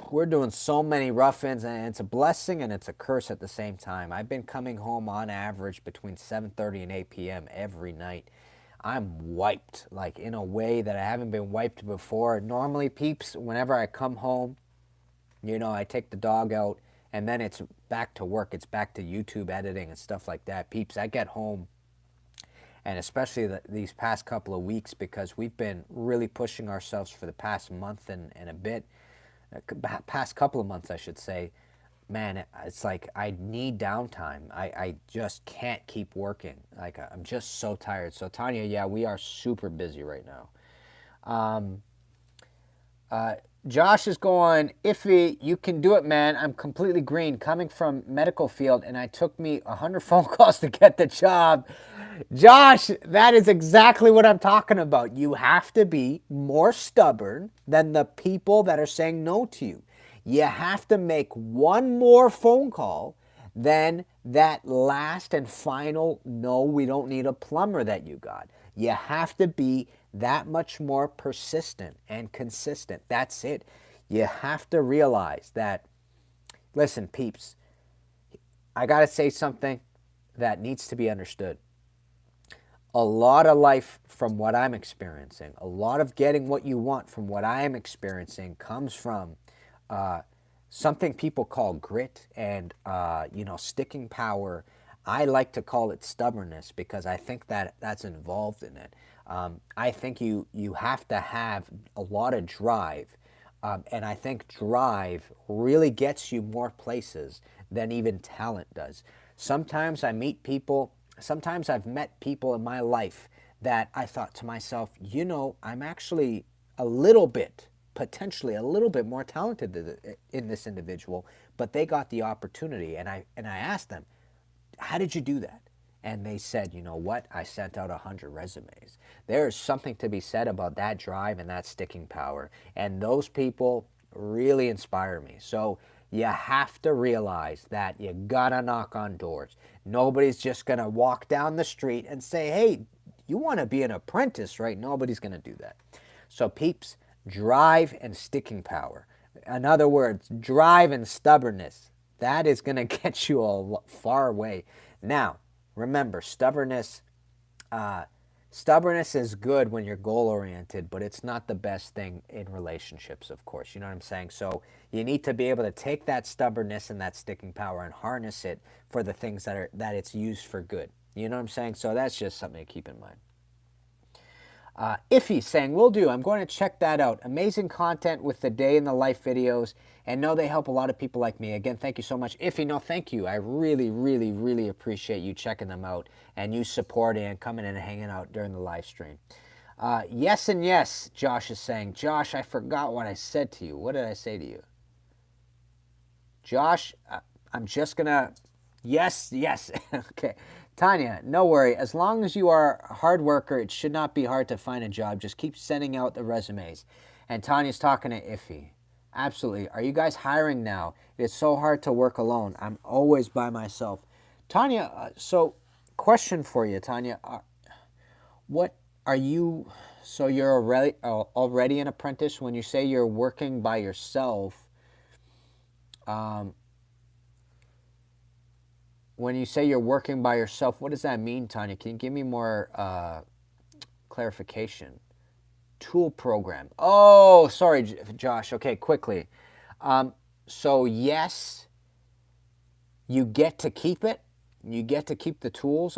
Speaker 1: we're doing so many rough-ins, and it's a blessing and it's a curse at the same time. I've been coming home on average between 7:30 and 8 p.m. every night. I'm wiped, like in a way that I haven't been wiped before. Normally, peeps, whenever I come home, you know, I take the dog out, and then it's back to work. It's back to YouTube editing and stuff like that. Peeps, I get home, and especially these past couple of weeks, because we've been really pushing ourselves for the past month and a bit, past couple of months, I should say. Man, it's like I need downtime. I just can't keep working. Like, I'm just so tired. So, Tanya, yeah, we are super busy right now. Josh is going, Iffy, you can do it, man. I'm completely green, coming from medical field, and it took me 100 phone calls to get the job. Josh, that is exactly what I'm talking about. You have to be more stubborn than the people that are saying no to you. You have to make one more phone call than that last and final, no, we don't need a plumber that you got. You have to be that much more persistent and consistent. That's it. You have to realize that, listen, peeps, I got to say something that needs to be understood. A lot of life from what I'm experiencing, a lot of getting what you want from what I am experiencing comes from something people call grit and, sticking power. I like to call it stubbornness because I think that that's involved in it. I think you have to have a lot of drive, and I think drive really gets you more places than even talent does. Sometimes I meet people, sometimes I've met people in my life that I thought to myself, I'm actually a little bit, potentially a little bit more talented in this individual, but they got the opportunity, and I asked them, how did you do that? And they said, you know what? I sent out 100 resumes. There is something to be said about that drive and that sticking power. And those people really inspire me. So you have to realize that you gotta knock on doors. Nobody's just gonna walk down the street and say, hey, you wanna be an apprentice, right? Nobody's gonna do that. So peeps, drive and sticking power. In other words, drive and stubbornness. That is going to get you a far away. Now, remember, stubbornness is good when you're goal-oriented, but it's not the best thing in relationships, of course. You know what I'm saying? So you need to be able to take that stubbornness and that sticking power and harness it for the things that it's used for good. You know what I'm saying? So that's just something to keep in mind. Iffy saying, will do. I'm going to check that out. Amazing content with the day in the life videos, and know they help a lot of people like me. Again, thank you so much. Iffy, no, thank you. I really, really, really appreciate you checking them out and you supporting and coming in and hanging out during the live stream. Yes and yes, Josh is saying. Josh, I forgot what I said to you. What did I say to you? Josh, I'm just going to... Yes, yes. Okay. Tanya, no worry. As long as you are a hard worker, it should not be hard to find a job. Just keep sending out the resumes. And Tanya's talking to Iffy. Absolutely. Are you guys hiring now? It's so hard to work alone. I'm always by myself. Tanya, so question for you, Tanya. What are you... So you're already an apprentice. When you say you're working by yourself, when you say you're working by yourself, what does that mean, Tanya? Can you give me more clarification? Tool program. Oh, sorry, Josh. Okay, quickly. So yes, you get to keep it. You get to keep the tools.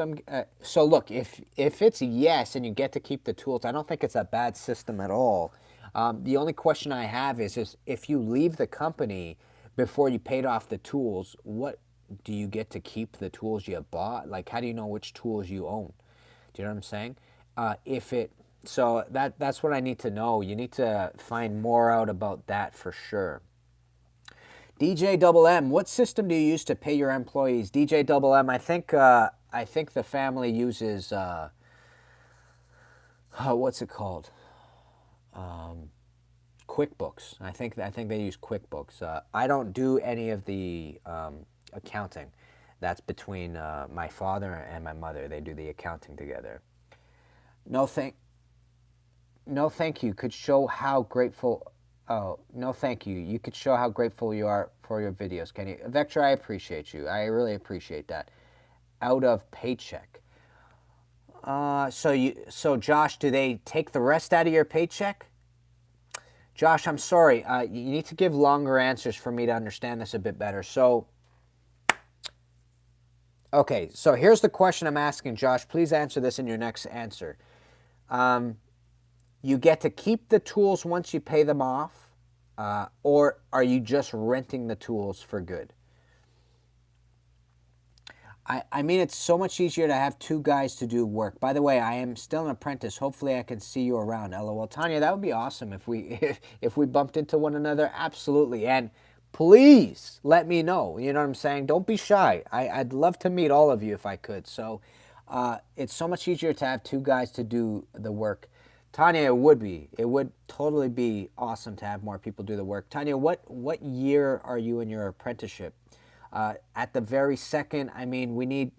Speaker 1: So look, if it's yes and you get to keep the tools, I don't think it's a bad system at all. The only question I have is if you leave the company before you paid off the tools, what do you get to keep the tools you bought? Like, how do you know which tools you own? Do you know what I'm saying? So that's what I need to know. You need to find more out about that for sure. DJ Double M, what system do you use to pay your employees? DJ Double M, I think the family uses what's it called? QuickBooks. I think they use QuickBooks. I don't do any of the accounting. That's between my father and my mother. They do the accounting together. No thank you. Could show how grateful. Oh, no thank you. You could show how grateful you are for your videos, can you? Vector, I appreciate you. I really appreciate that. Out of paycheck. So Josh, do they take the rest out of your paycheck? Josh, I'm sorry. You need to give longer answers for me to understand this a bit better. So, okay, so here's the question I'm asking, Josh. Please answer this in your next answer. You get to keep the tools once you pay them off, or are you just renting the tools for good? I mean, it's so much easier to have two guys to do work. By the way, I am still an apprentice. Hopefully I can see you around. LOL. Tanya, that would be awesome if we bumped into one another. Absolutely. And please let me know. You know what I'm saying? Don't be shy. I'd love to meet all of you if I could. So it's so much easier to have two guys to do the work. Tanya, it would be. It would totally be awesome to have more people do the work. Tanya, what year are you in your apprenticeship? At the very second, I mean, we need...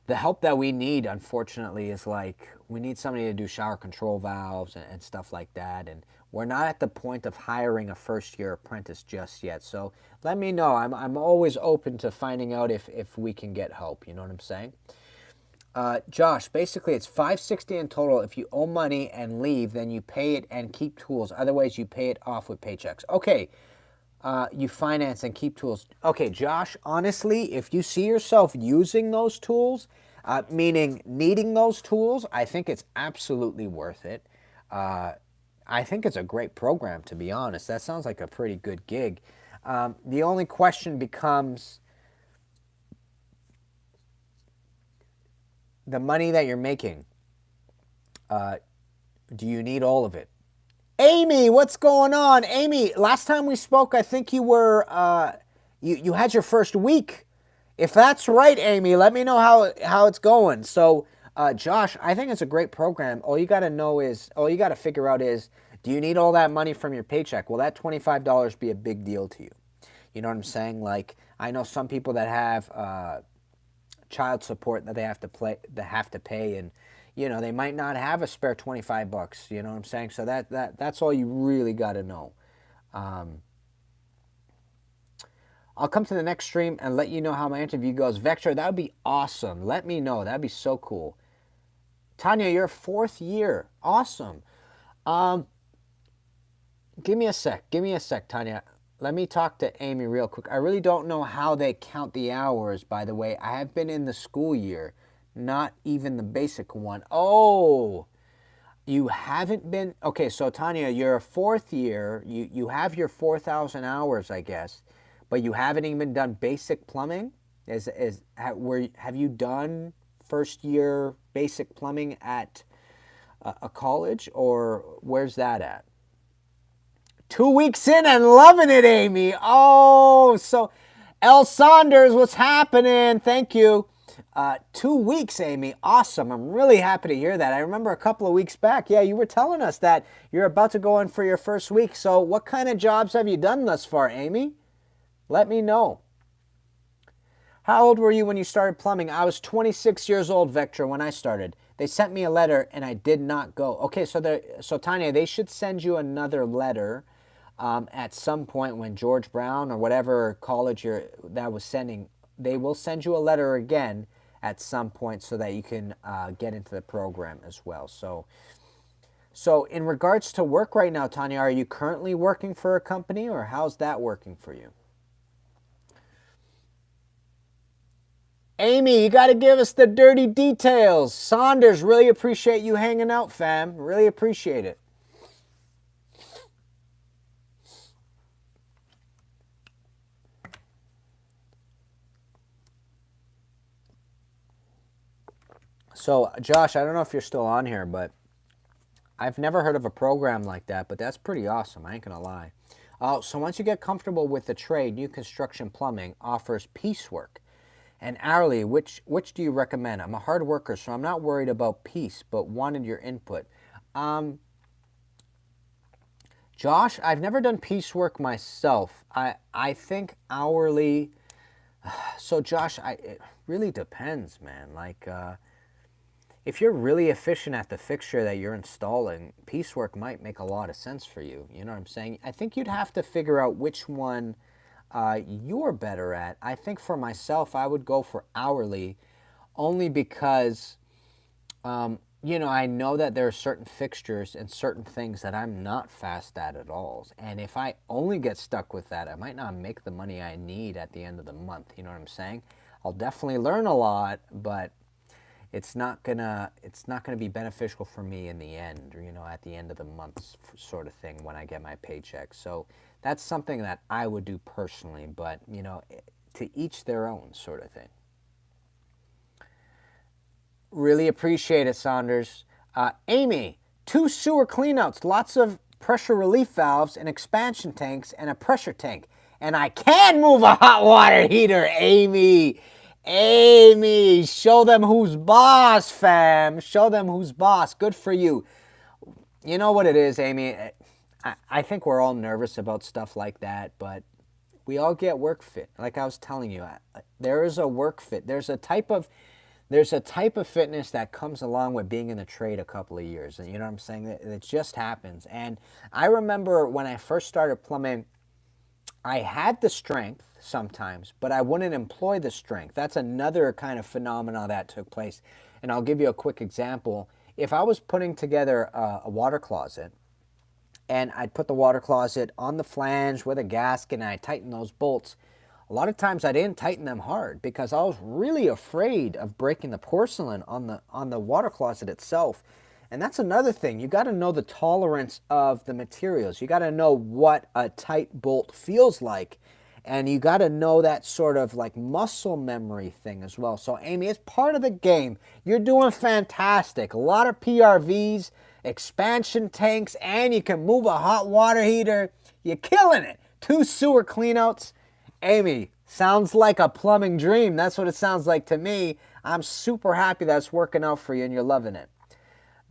Speaker 1: The help that we need, unfortunately, is like we need somebody to do shower control valves and stuff like that. And we're not at the point of hiring a first-year apprentice just yet. So let me know. I'm always open to finding out if we can get help. You know what I'm saying? Josh, basically it's $560 in total. If you owe money and leave, then you pay it and keep tools. Otherwise, you pay it off with paychecks. Okay, you finance and keep tools. Okay, Josh, honestly, if you see yourself using those tools, meaning needing those tools, I think it's absolutely worth it. I think it's a great program, to be honest. That sounds like a pretty good gig. The only question becomes... the money that you're making, do you need all of it? Amy, what's going on? Amy, last time we spoke, I think you were, you had your first week. If that's right, Amy, let me know how it's going. So, Josh, I think it's a great program. All you got to figure out is, do you need all that money from your paycheck? Will that $25 be a big deal to you? You know what I'm saying? Like, I know some people that have, child support that they have to pay, and you know they might not have a spare $25. You know what I'm saying? So that's all you really got to know. I'll come to the next stream and let you know how my interview goes. Vector, that would be awesome. Let me know. That'd be so cool. Tanya, you're 4th year. Awesome. Give me a sec, Tanya. Let me talk to Amy real quick. I really don't know how they count the hours, by the way. I have been in the school year, not even the basic one. Oh, You haven't been okay. So Tanya, you're a fourth year. You have your 4,000 hours, I guess, but you haven't even done basic plumbing. Have you done first year basic plumbing at a college, or where's that at? 2 weeks in and loving it, Amy. Oh, so El Saunders, what's happening? Thank you. 2 weeks, Amy. Awesome. I'm really happy to hear that. I remember a couple of weeks back, yeah, you were telling us that you're about to go in for your first week. So what kind of jobs have you done thus far, Amy? Let me know. How old were you when you started plumbing? I was 26 years old, Vector, when I started. They sent me a letter and I did not go. Okay, so Tanya, they should send you another letter at some point when George Brown or whatever college that was sending, they will send you a letter again at some point so that you can get into the program as well. So in regards to work right now, Tanya, are you currently working for a company or how's that working for you? Amy, you got to give us the dirty details. Saunders, really appreciate you hanging out, fam. Really appreciate it. So, Josh, I don't know if you're still on here, but I've never heard of a program like that, but that's pretty awesome. I ain't going to lie. So once you get comfortable with the trade, New Construction Plumbing offers piecework and hourly. Which do you recommend? I'm a hard worker, so I'm not worried about piece, but wanted your input. Josh, I've never done piecework myself. I think hourly. So Josh, it really depends, man. Like, if you're really efficient at the fixture that you're installing, piecework might make a lot of sense for you. You know what I'm saying? I think you'd have to figure out which one you're better at. I think for myself, I would go for hourly only because, I know that there are certain fixtures and certain things that I'm not fast at all. And if I only get stuck with that, I might not make the money I need at the end of the month. You know what I'm saying? I'll definitely learn a lot, but it's not gonna be beneficial for me in the end, at the end of the month sort of thing when I get my paycheck. So that's something that I would do personally, but to each their own sort of thing. Really appreciate it, Saunders. Amy, 2 sewer cleanouts, lots of pressure relief valves and expansion tanks and a pressure tank. And I can move a hot water heater, Amy. Amy, show them who's boss, fam. Show them who's boss. Good for you. You know what it is, Amy? I think we're all nervous about stuff like that, but we all get work fit. Like I was telling you, there is a work fit. There's a type of fitness that comes along with being in the trade a couple of years. And you know what I'm saying? It just happens. And I remember when I first started plumbing, I had the strength sometimes, but I wouldn't employ the strength. That's another kind of phenomena that took place. And I'll give you a quick example. If I was putting together a water closet, and I'd put the water closet on the flange with a gasket and I'd tighten those bolts, a lot of times I didn't tighten them hard because I was really afraid of breaking the porcelain on the water closet itself. And that's another thing. You got to know the tolerance of the materials. You got to know what a tight bolt feels like. And you got to know that sort of like muscle memory thing as well. So Amy, it's part of the game. You're doing fantastic. A lot of PRVs, expansion tanks, and you can move a hot water heater. You're killing it. 2 sewer cleanouts. Amy, sounds like a plumbing dream. That's what it sounds like to me. I'm super happy that's working out for you and you're loving it.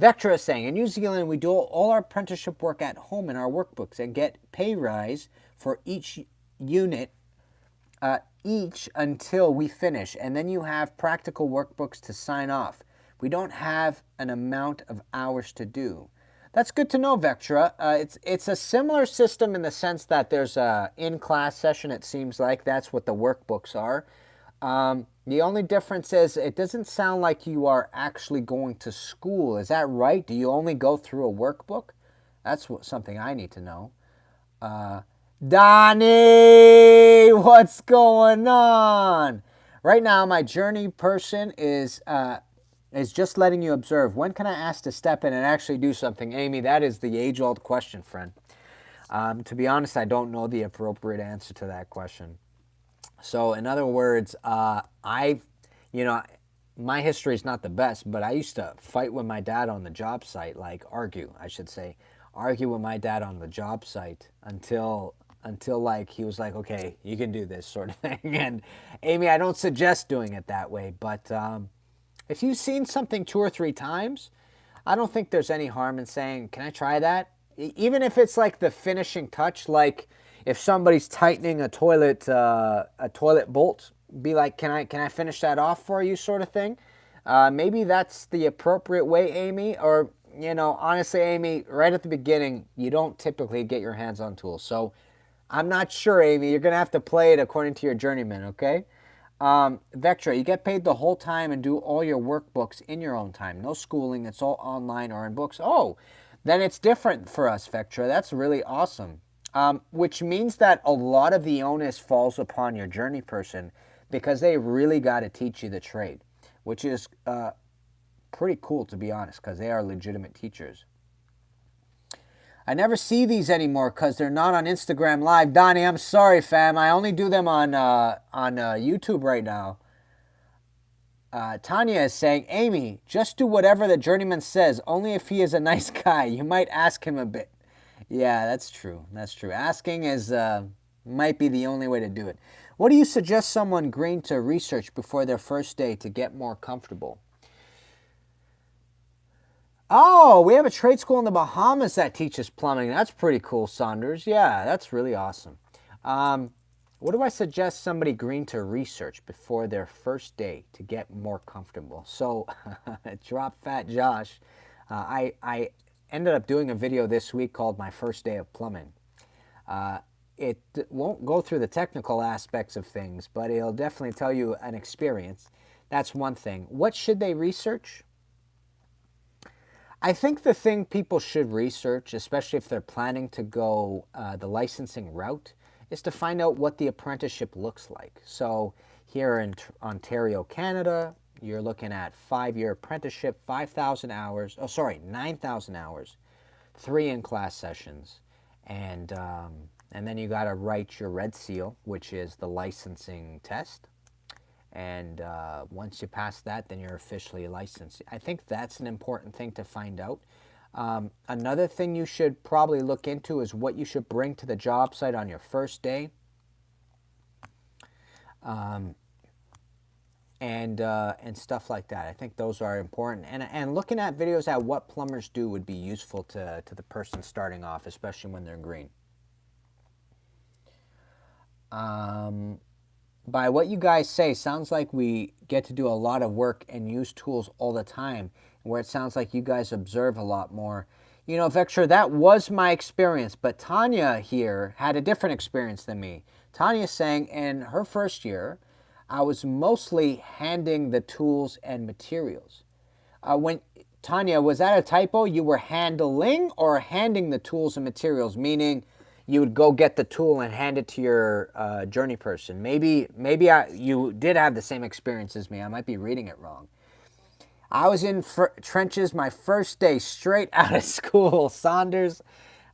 Speaker 1: Vectra is saying, in New Zealand, we do all our apprenticeship work at home in our workbooks and get pay rise for each unit, each until we finish. And then you have practical workbooks to sign off. We don't have an amount of hours to do. That's good to know, Vectra. It's a similar system in the sense that there's a in-class session, it seems like. That's what the workbooks are. The only difference is it doesn't sound like you are actually going to school. Is that right? Do you only go through a workbook? That's something I need to know. Donnie, what's going on? Right now, my journey person is is just letting you observe. When can I ask to step in and actually do something? Amy, that is the age-old question, friend. To be honest, I don't know the appropriate answer to that question. So in other words, you know, my history is not the best, but I used to fight with my dad on the job site, like argue, I should say, argue with my dad on the job site until like he was like, okay, you can do this sort of thing. And Amy, I don't suggest doing it that way, but if you've seen something 2 or 3 times, I don't think there's any harm in saying, can I try that? Even if it's like the finishing touch, like if somebody's tightening a toilet bolt, be like, can I finish that off for you, sort of thing. Maybe that's the appropriate way, Amy. Or honestly, Amy, right at the beginning, you don't typically get your hands on tools, so I'm not sure, Amy. You're gonna have to play it according to your journeyman, okay? Vectra, you get paid the whole time and do all your workbooks in your own time. No schooling. It's all online or in books. Oh, then it's different for us, Vectra. That's really awesome. Which means that a lot of the onus falls upon your journey person because they really got to teach you the trade, which is pretty cool, to be honest, because they are legitimate teachers. I never see these anymore because they're not on Instagram Live. Donnie, I'm sorry, fam. I only do them on YouTube right now. Tanya is saying, Amy, just do whatever the journeyman says, only if he is a nice guy. You might ask him a bit. Yeah, that's true. That's true. Asking is might be the only way to do it. What do you suggest someone green to research before their first day to get more comfortable? Oh, we have a trade school in the Bahamas that teaches plumbing. That's pretty cool, Saunders. Yeah, that's really awesome. What do I suggest somebody green to research before their first day to get more comfortable? So, drop fat Josh. I ended up doing a video this week called My First Day of Plumbing. It won't go through the technical aspects of things, but it'll definitely tell you an experience. That's one thing. What should they research? I think the thing people should research, especially if they're planning to go the licensing route, is to find out what the apprenticeship looks like. So here in Ontario, Canada, you're looking at 5-year apprenticeship, 5,000 hours, 9,000 hours, 3 in-class sessions, and then you got to write your red seal, which is the licensing test. And once you pass that, then you're officially licensed. I think that's an important thing to find out. Another thing you should probably look into is what you should bring to the job site on your first day. And stuff like that. I think those are important. And looking at videos at what plumbers do would be useful to the person starting off, especially when they're green. By what you guys say, sounds like we get to do a lot of work and use tools all the time, where it sounds like you guys observe a lot more. You know, Vectra, that was my experience, but Tanya here had a different experience than me. Tanya's saying in her first year, I was mostly handing the tools and materials. Tanya, was that a typo? You were handling or handing the tools and materials, meaning you would go get the tool and hand it to your journey person. Maybe you did have the same experience as me. I might be reading it wrong. I was in trenches my first day straight out of school. Saunders,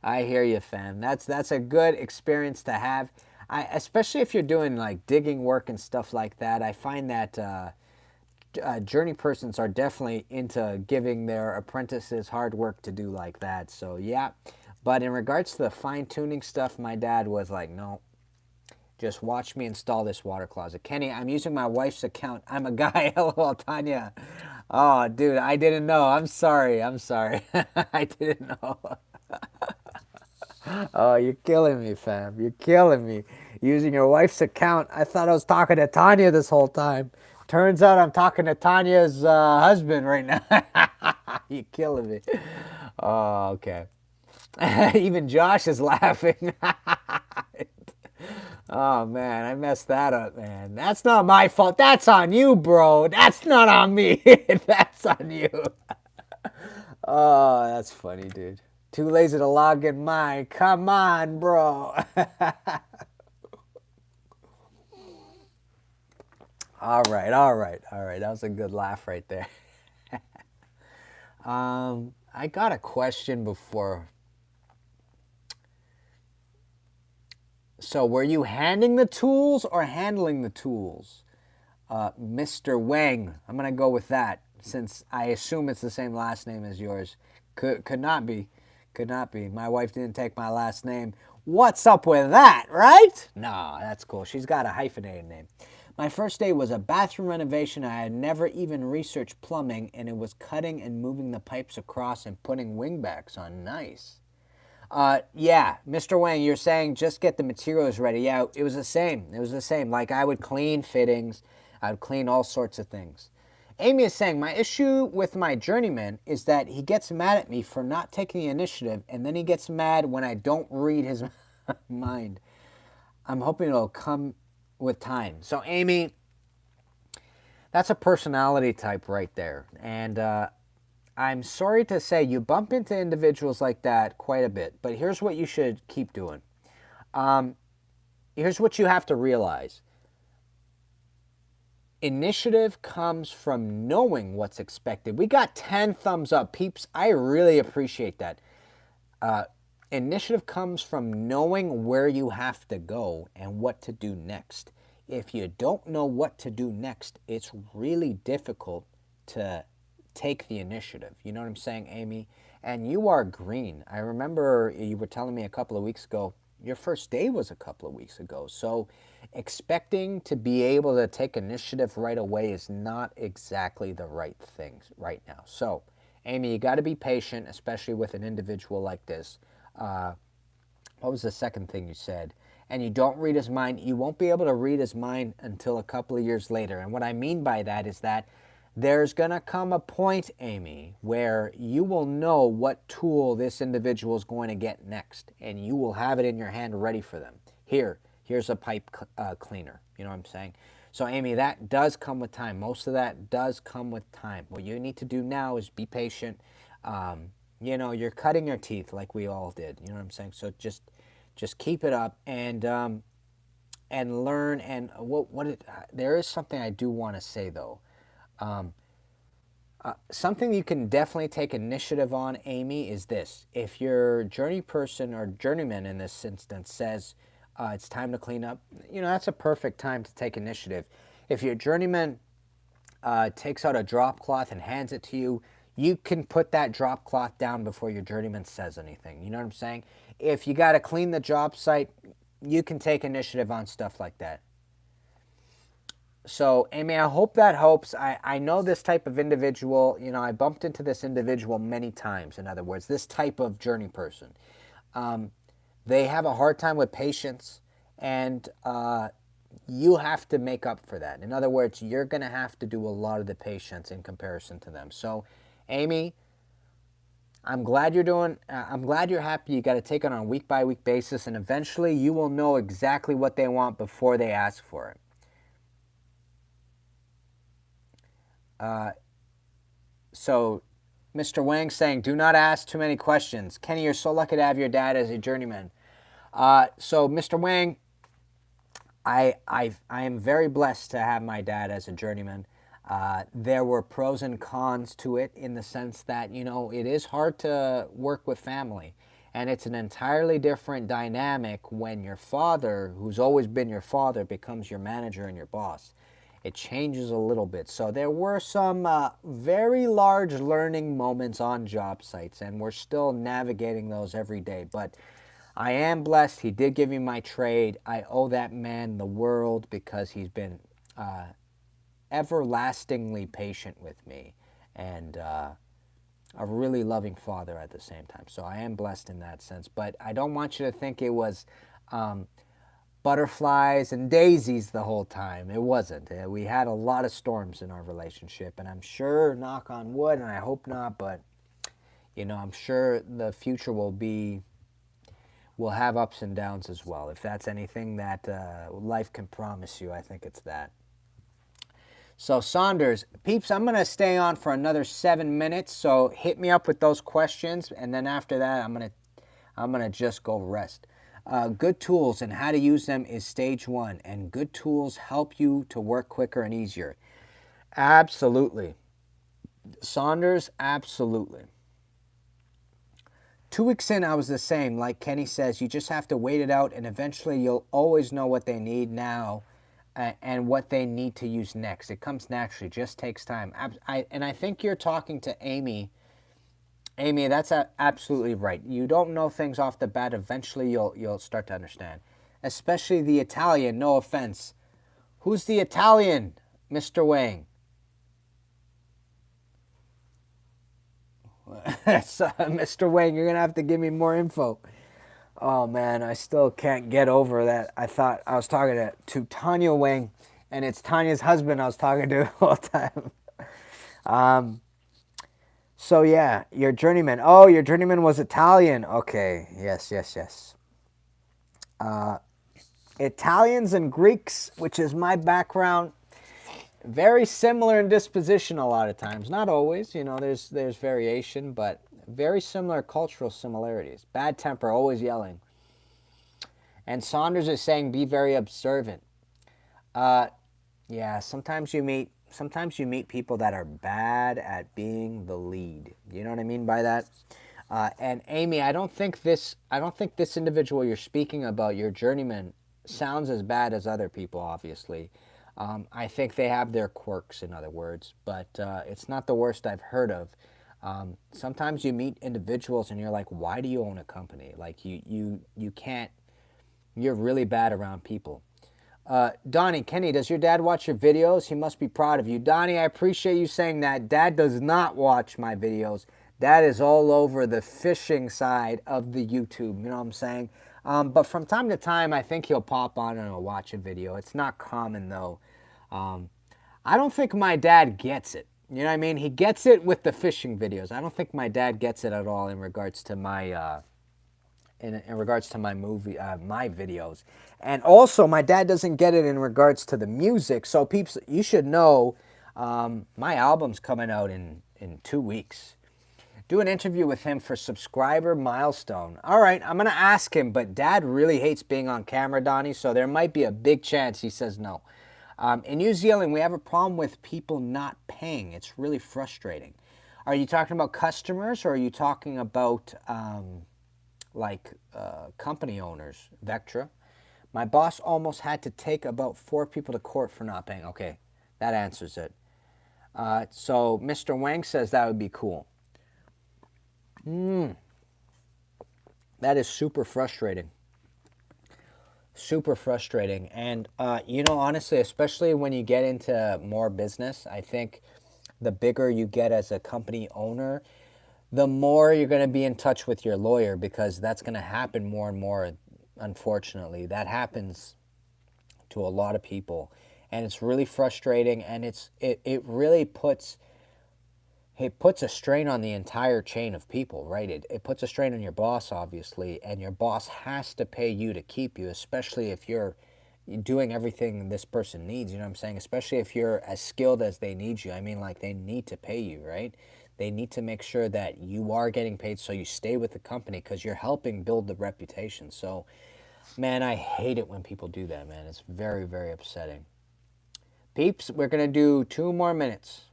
Speaker 1: I hear you, fam. That's a good experience to have. Especially if you're doing like digging work and stuff like that. I find that journey persons are definitely into giving their apprentices hard work to do like that. So yeah. But in regards to the fine-tuning stuff, my dad was like, no, just watch me install this water closet. Kenny, I'm using my wife's account. I'm a guy. LOL, Tanya. Oh, dude, I didn't know. I'm sorry. I didn't know. Oh, you're killing me, fam. You're killing me. Using your wife's account. I thought I was talking to Tanya this whole time. Turns out I'm talking to Tanya's husband right now. You're killing me. Oh, okay. Even Josh is laughing. Oh, man, I messed that up, man. That's not my fault. That's on you, bro. That's not on me. That's on you. Oh, that's funny, dude. Too lazy to log in mine. Come on, bro. All right. That was a good laugh right there. I got a question before. So, were you handing the tools or handling the tools? Mr. Wang. I'm going to go with that since I assume it's the same last name as yours. Could not be. Could not be. My wife didn't take my last name. What's up with that, right? No, that's cool. She's got a hyphenated name. My first day was a bathroom renovation. I had never even researched plumbing, and it was cutting and moving the pipes across and putting wingbacks on. Nice. Yeah, Mr. Wang, you're saying just get the materials ready. Yeah, it was the same. It was the same. Like I would clean fittings, I would clean all sorts of things. Amy is saying my issue with my journeyman is that he gets mad at me for not taking the initiative, and then he gets mad when I don't read his mind. I'm hoping it'll come with time. So, Amy, that's a personality type right there. And I'm sorry to say you bump into individuals like that quite a bit, but here's what you should keep doing. Here's what you have to realize. Initiative comes from knowing what's expected. We got 10 thumbs up, peeps. I really appreciate that. Initiative comes from knowing where you have to go and what to do next. If you don't know what to do next, it's really difficult to take the initiative. You know what I'm saying, Amy? And you are green. I remember you were telling me a couple of weeks ago, your first day was a couple of weeks ago. So expecting to be able to take initiative right away is not exactly the right thing right now. So, Amy, you got to be patient, especially with an individual like this. What was the second thing you said? And you don't read his mind. You won't be able to read his mind until a couple of years later. And what I mean by that is that there's going to come a point, Amy, where you will know what tool this individual is going to get next, and you will have it in your hand ready for them. Here's a pipe cleaner. You know what I'm saying? So, Amy, that does come with time. Most of that does come with time. What you need to do now is be patient. You know, you're cutting your teeth like we all did. You know what I'm saying? So just keep it up and learn. And there is something I do want to say though. Something you can definitely take initiative on, Amy, is this. If your journey person or journeyman in this instance says it's time to clean up, you know, that's a perfect time to take initiative. If your journeyman takes out a drop cloth and hands it to you, you can put that drop cloth down before your journeyman says anything. You know what I'm saying? If you got to clean the job site, you can take initiative on stuff like that. So, Amy, I hope that helps. I know this type of individual. You know, I bumped into this individual many times. In other words, this type of journey person. They have a hard time with patience, and you have to make up for that. In other words, you're going to have to do a lot of the patience in comparison to them. So, Amy, I'm glad you're happy. You got to take it on a week by week basis, and eventually you will know exactly what they want before they ask for it. So, Mr. Wang saying, do not ask too many questions. Kenny, you're so lucky to have your dad as a journeyman. So, Mr. Wang, I am very blessed to have my dad as a journeyman. There were pros and cons to it in the sense that, you know, it is hard to work with family. And it's an entirely different dynamic when your father, who's always been your father, becomes your manager and your boss. It changes a little bit. So there were some very large learning moments on job sites, and we're still navigating those every day. But I am blessed. He did give me my trade. I owe that man the world because he's been everlastingly patient with me and a really loving father at the same time. So I am blessed in that sense. But I don't want you to think it was butterflies and daisies the whole time. It wasn't. We had a lot of storms in our relationship, and I'm sure, knock on wood, and I hope not, but you know, I'm sure the future will have ups and downs as well. If that's anything that life can promise you, I think it's that. So Saunders, peeps, I'm going to stay on for another 7 minutes, so hit me up with those questions, and then after that, I'm going to just go rest. Good tools and how to use them is stage one, and good tools help you to work quicker and easier. Absolutely. Saunders, absolutely. 2 weeks in, I was the same. Like Kenny says, you just have to wait it out, and eventually you'll always know what they need now and what they need to use next. It comes naturally, just takes time. And I think you're talking to Amy. Amy, that's absolutely right. You don't know things off the bat. Eventually, you'll start to understand. Especially the Italian. No offense. Who's the Italian, Mr. Wang? Mr. Wang, you're gonna have to give me more info. Oh man, I still can't get over that. I thought I was talking to Tanya Wang, and it's Tanya's husband I was talking to all the time. So yeah, your journeyman. Oh, your journeyman was Italian. Okay, yes, yes, yes. Italians and Greeks, which is my background, very similar in disposition a lot of times. Not always, there's variation, but very similar cultural similarities. Bad temper, always yelling. And Saunders is saying be very observant. Yeah, sometimes you meet people that are bad at being the lead. You know what I mean by that? And Amy, I don't think this individual you're speaking about, your journeyman, sounds as bad as other people. Obviously, I think they have their quirks, in other words, but it's not the worst I've heard of. Sometimes you meet individuals and you're like, why do you own a company? Like you can't. You're really bad around people. Donnie, Kenny, does your dad watch your videos? He must be proud of you. Donnie, I appreciate you saying that. Dad does not watch my videos. Dad is all over the fishing side of the YouTube, you know what I'm saying? But from time to time, I think he'll pop on and he'll watch a video. It's not common, though. I don't think my dad gets it. You know what I mean? He gets it with the fishing videos. I don't think my dad gets it at all in regards to my in regards to my my videos. And also, my dad doesn't get it in regards to the music. So, peeps, you should know my album's coming out in 2 weeks. Do an interview with him for subscriber milestone. All right, I'm going to ask him, but Dad really hates being on camera, Donnie, so there might be a big chance he says no. In New Zealand, we have a problem with people not paying. It's really frustrating. Are you talking about customers, or are you talking about company owners? Vectra. My boss almost had to take about 4 people to court for not paying. Okay, that answers it. So Mr. Wang says that would be cool. That is super frustrating. Super frustrating. And, honestly, especially when you get into more business, I think the bigger you get as a company owner, the more you're going to be in touch with your lawyer, because that's going to happen more and more, unfortunately. That happens to a lot of people. And it's really frustrating, and it really puts a strain on the entire chain of people, right? It puts a strain on your boss, obviously, and your boss has to pay you to keep you, especially if you're doing everything this person needs, you know what I'm saying? Especially if you're as skilled as they need you. I mean, like, they need to pay you, right? They need to make sure that you are getting paid so you stay with the company, because you're helping build the reputation. So, man, I hate it when people do that, man. It's very, very upsetting. Peeps, we're going to do 2 more minutes.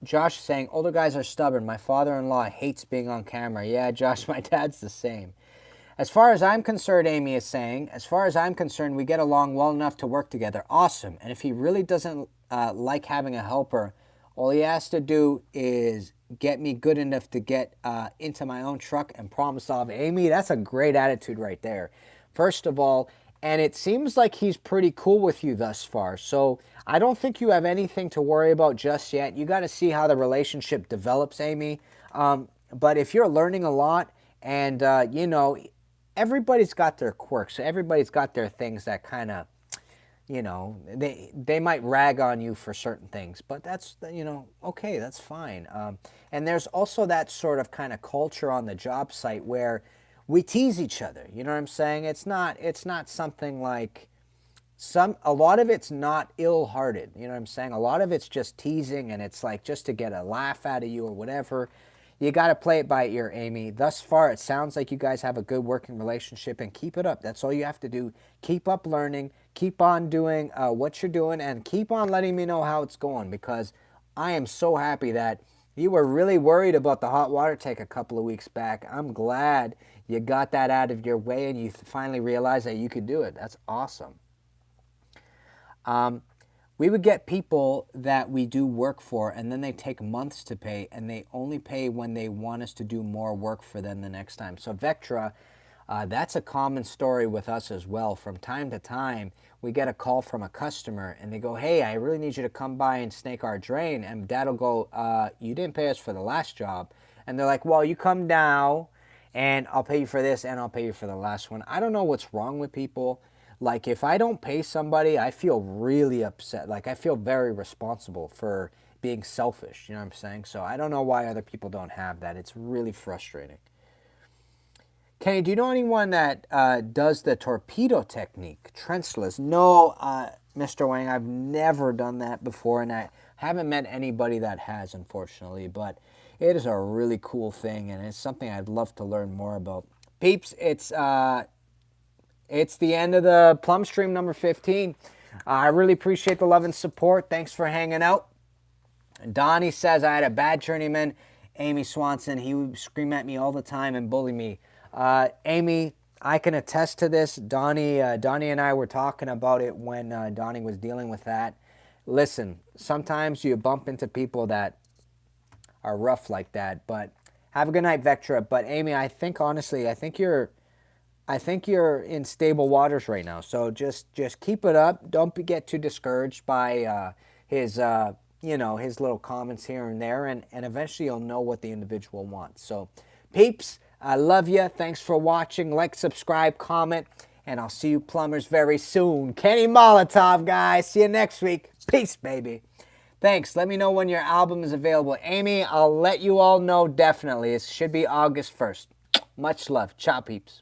Speaker 1: Josh is saying, older guys are stubborn. My father-in-law hates being on camera. Yeah, Josh, my dad's the same. As far as I'm concerned, Amy is saying, as far as I'm concerned, we get along well enough to work together. Awesome. And if he really doesn't like having a helper, all he has to do is get me good enough to get into my own truck and problem solve. Amy, that's a great attitude right there. First of all, and it seems like he's pretty cool with you thus far. So I don't think you have anything to worry about just yet. You got to see how the relationship develops, Amy. But if you're learning a lot, and, everybody's got their quirks. Everybody's got their things that kind of, they might rag on you for certain things. But that's, okay, that's fine. And there's also that sort of kind of culture on the job site where we tease each other. You know what I'm saying? It's not something like a lot of it's not ill-hearted. You know what I'm saying? A lot of it's just teasing, and it's like just to get a laugh out of you or whatever. You got to play it by ear, Amy. Thus far, it sounds like you guys have a good working relationship, and keep it up. That's all you have to do. Keep up learning. keep on doing what you're doing, and keep on letting me know how it's going, because I am so happy that you were really worried about the hot water tank a couple of weeks back. I'm glad you got that out of your way and you finally realized that you could do it. That's awesome. We would get people that we do work for, and then they take months to pay, and they only pay when they want us to do more work for them the next time. So Vectra, that's a common story with us as well. From time to time, we get a call from a customer, and they go, hey, I really need you to come by and snake our drain. And Dad will go, you didn't pay us for the last job. And they're like, well, you come down, and I'll pay you for this, and I'll pay you for the last one. I don't know what's wrong with people. Like, if I don't pay somebody, I feel really upset. Like, I feel very responsible for being selfish. You know what I'm saying? So I don't know why other people don't have that. It's really frustrating. Kenny, do you know anyone that does the torpedo technique, trenchless? No, Mr. Wang, I've never done that before, and I haven't met anybody that has, unfortunately. But it is a really cool thing, and it's something I'd love to learn more about. Peeps, it's the end of the Plumbstream number 15. I really appreciate the love and support. Thanks for hanging out. Donnie says, I had a bad journeyman, Amy Swanson. He would scream at me all the time and bully me. Amy, I can attest to this. Donnie and I were talking about it when Donnie was dealing with that. Listen, sometimes you bump into people that are rough like that. But have a good night, Vectra. But Amy, I think you're in stable waters right now. So just keep it up. Don't get too discouraged by his little comments here and there, and eventually you'll know what the individual wants. So, peeps, I love you. Thanks for watching. Like, subscribe, comment, and I'll see you plumbers very soon. Kenny Molotov, guys. See you next week. Peace, baby. Thanks. Let me know when your album is available. Amy, I'll let you all know definitely. It should be August 1st. Much love. Ciao, peeps.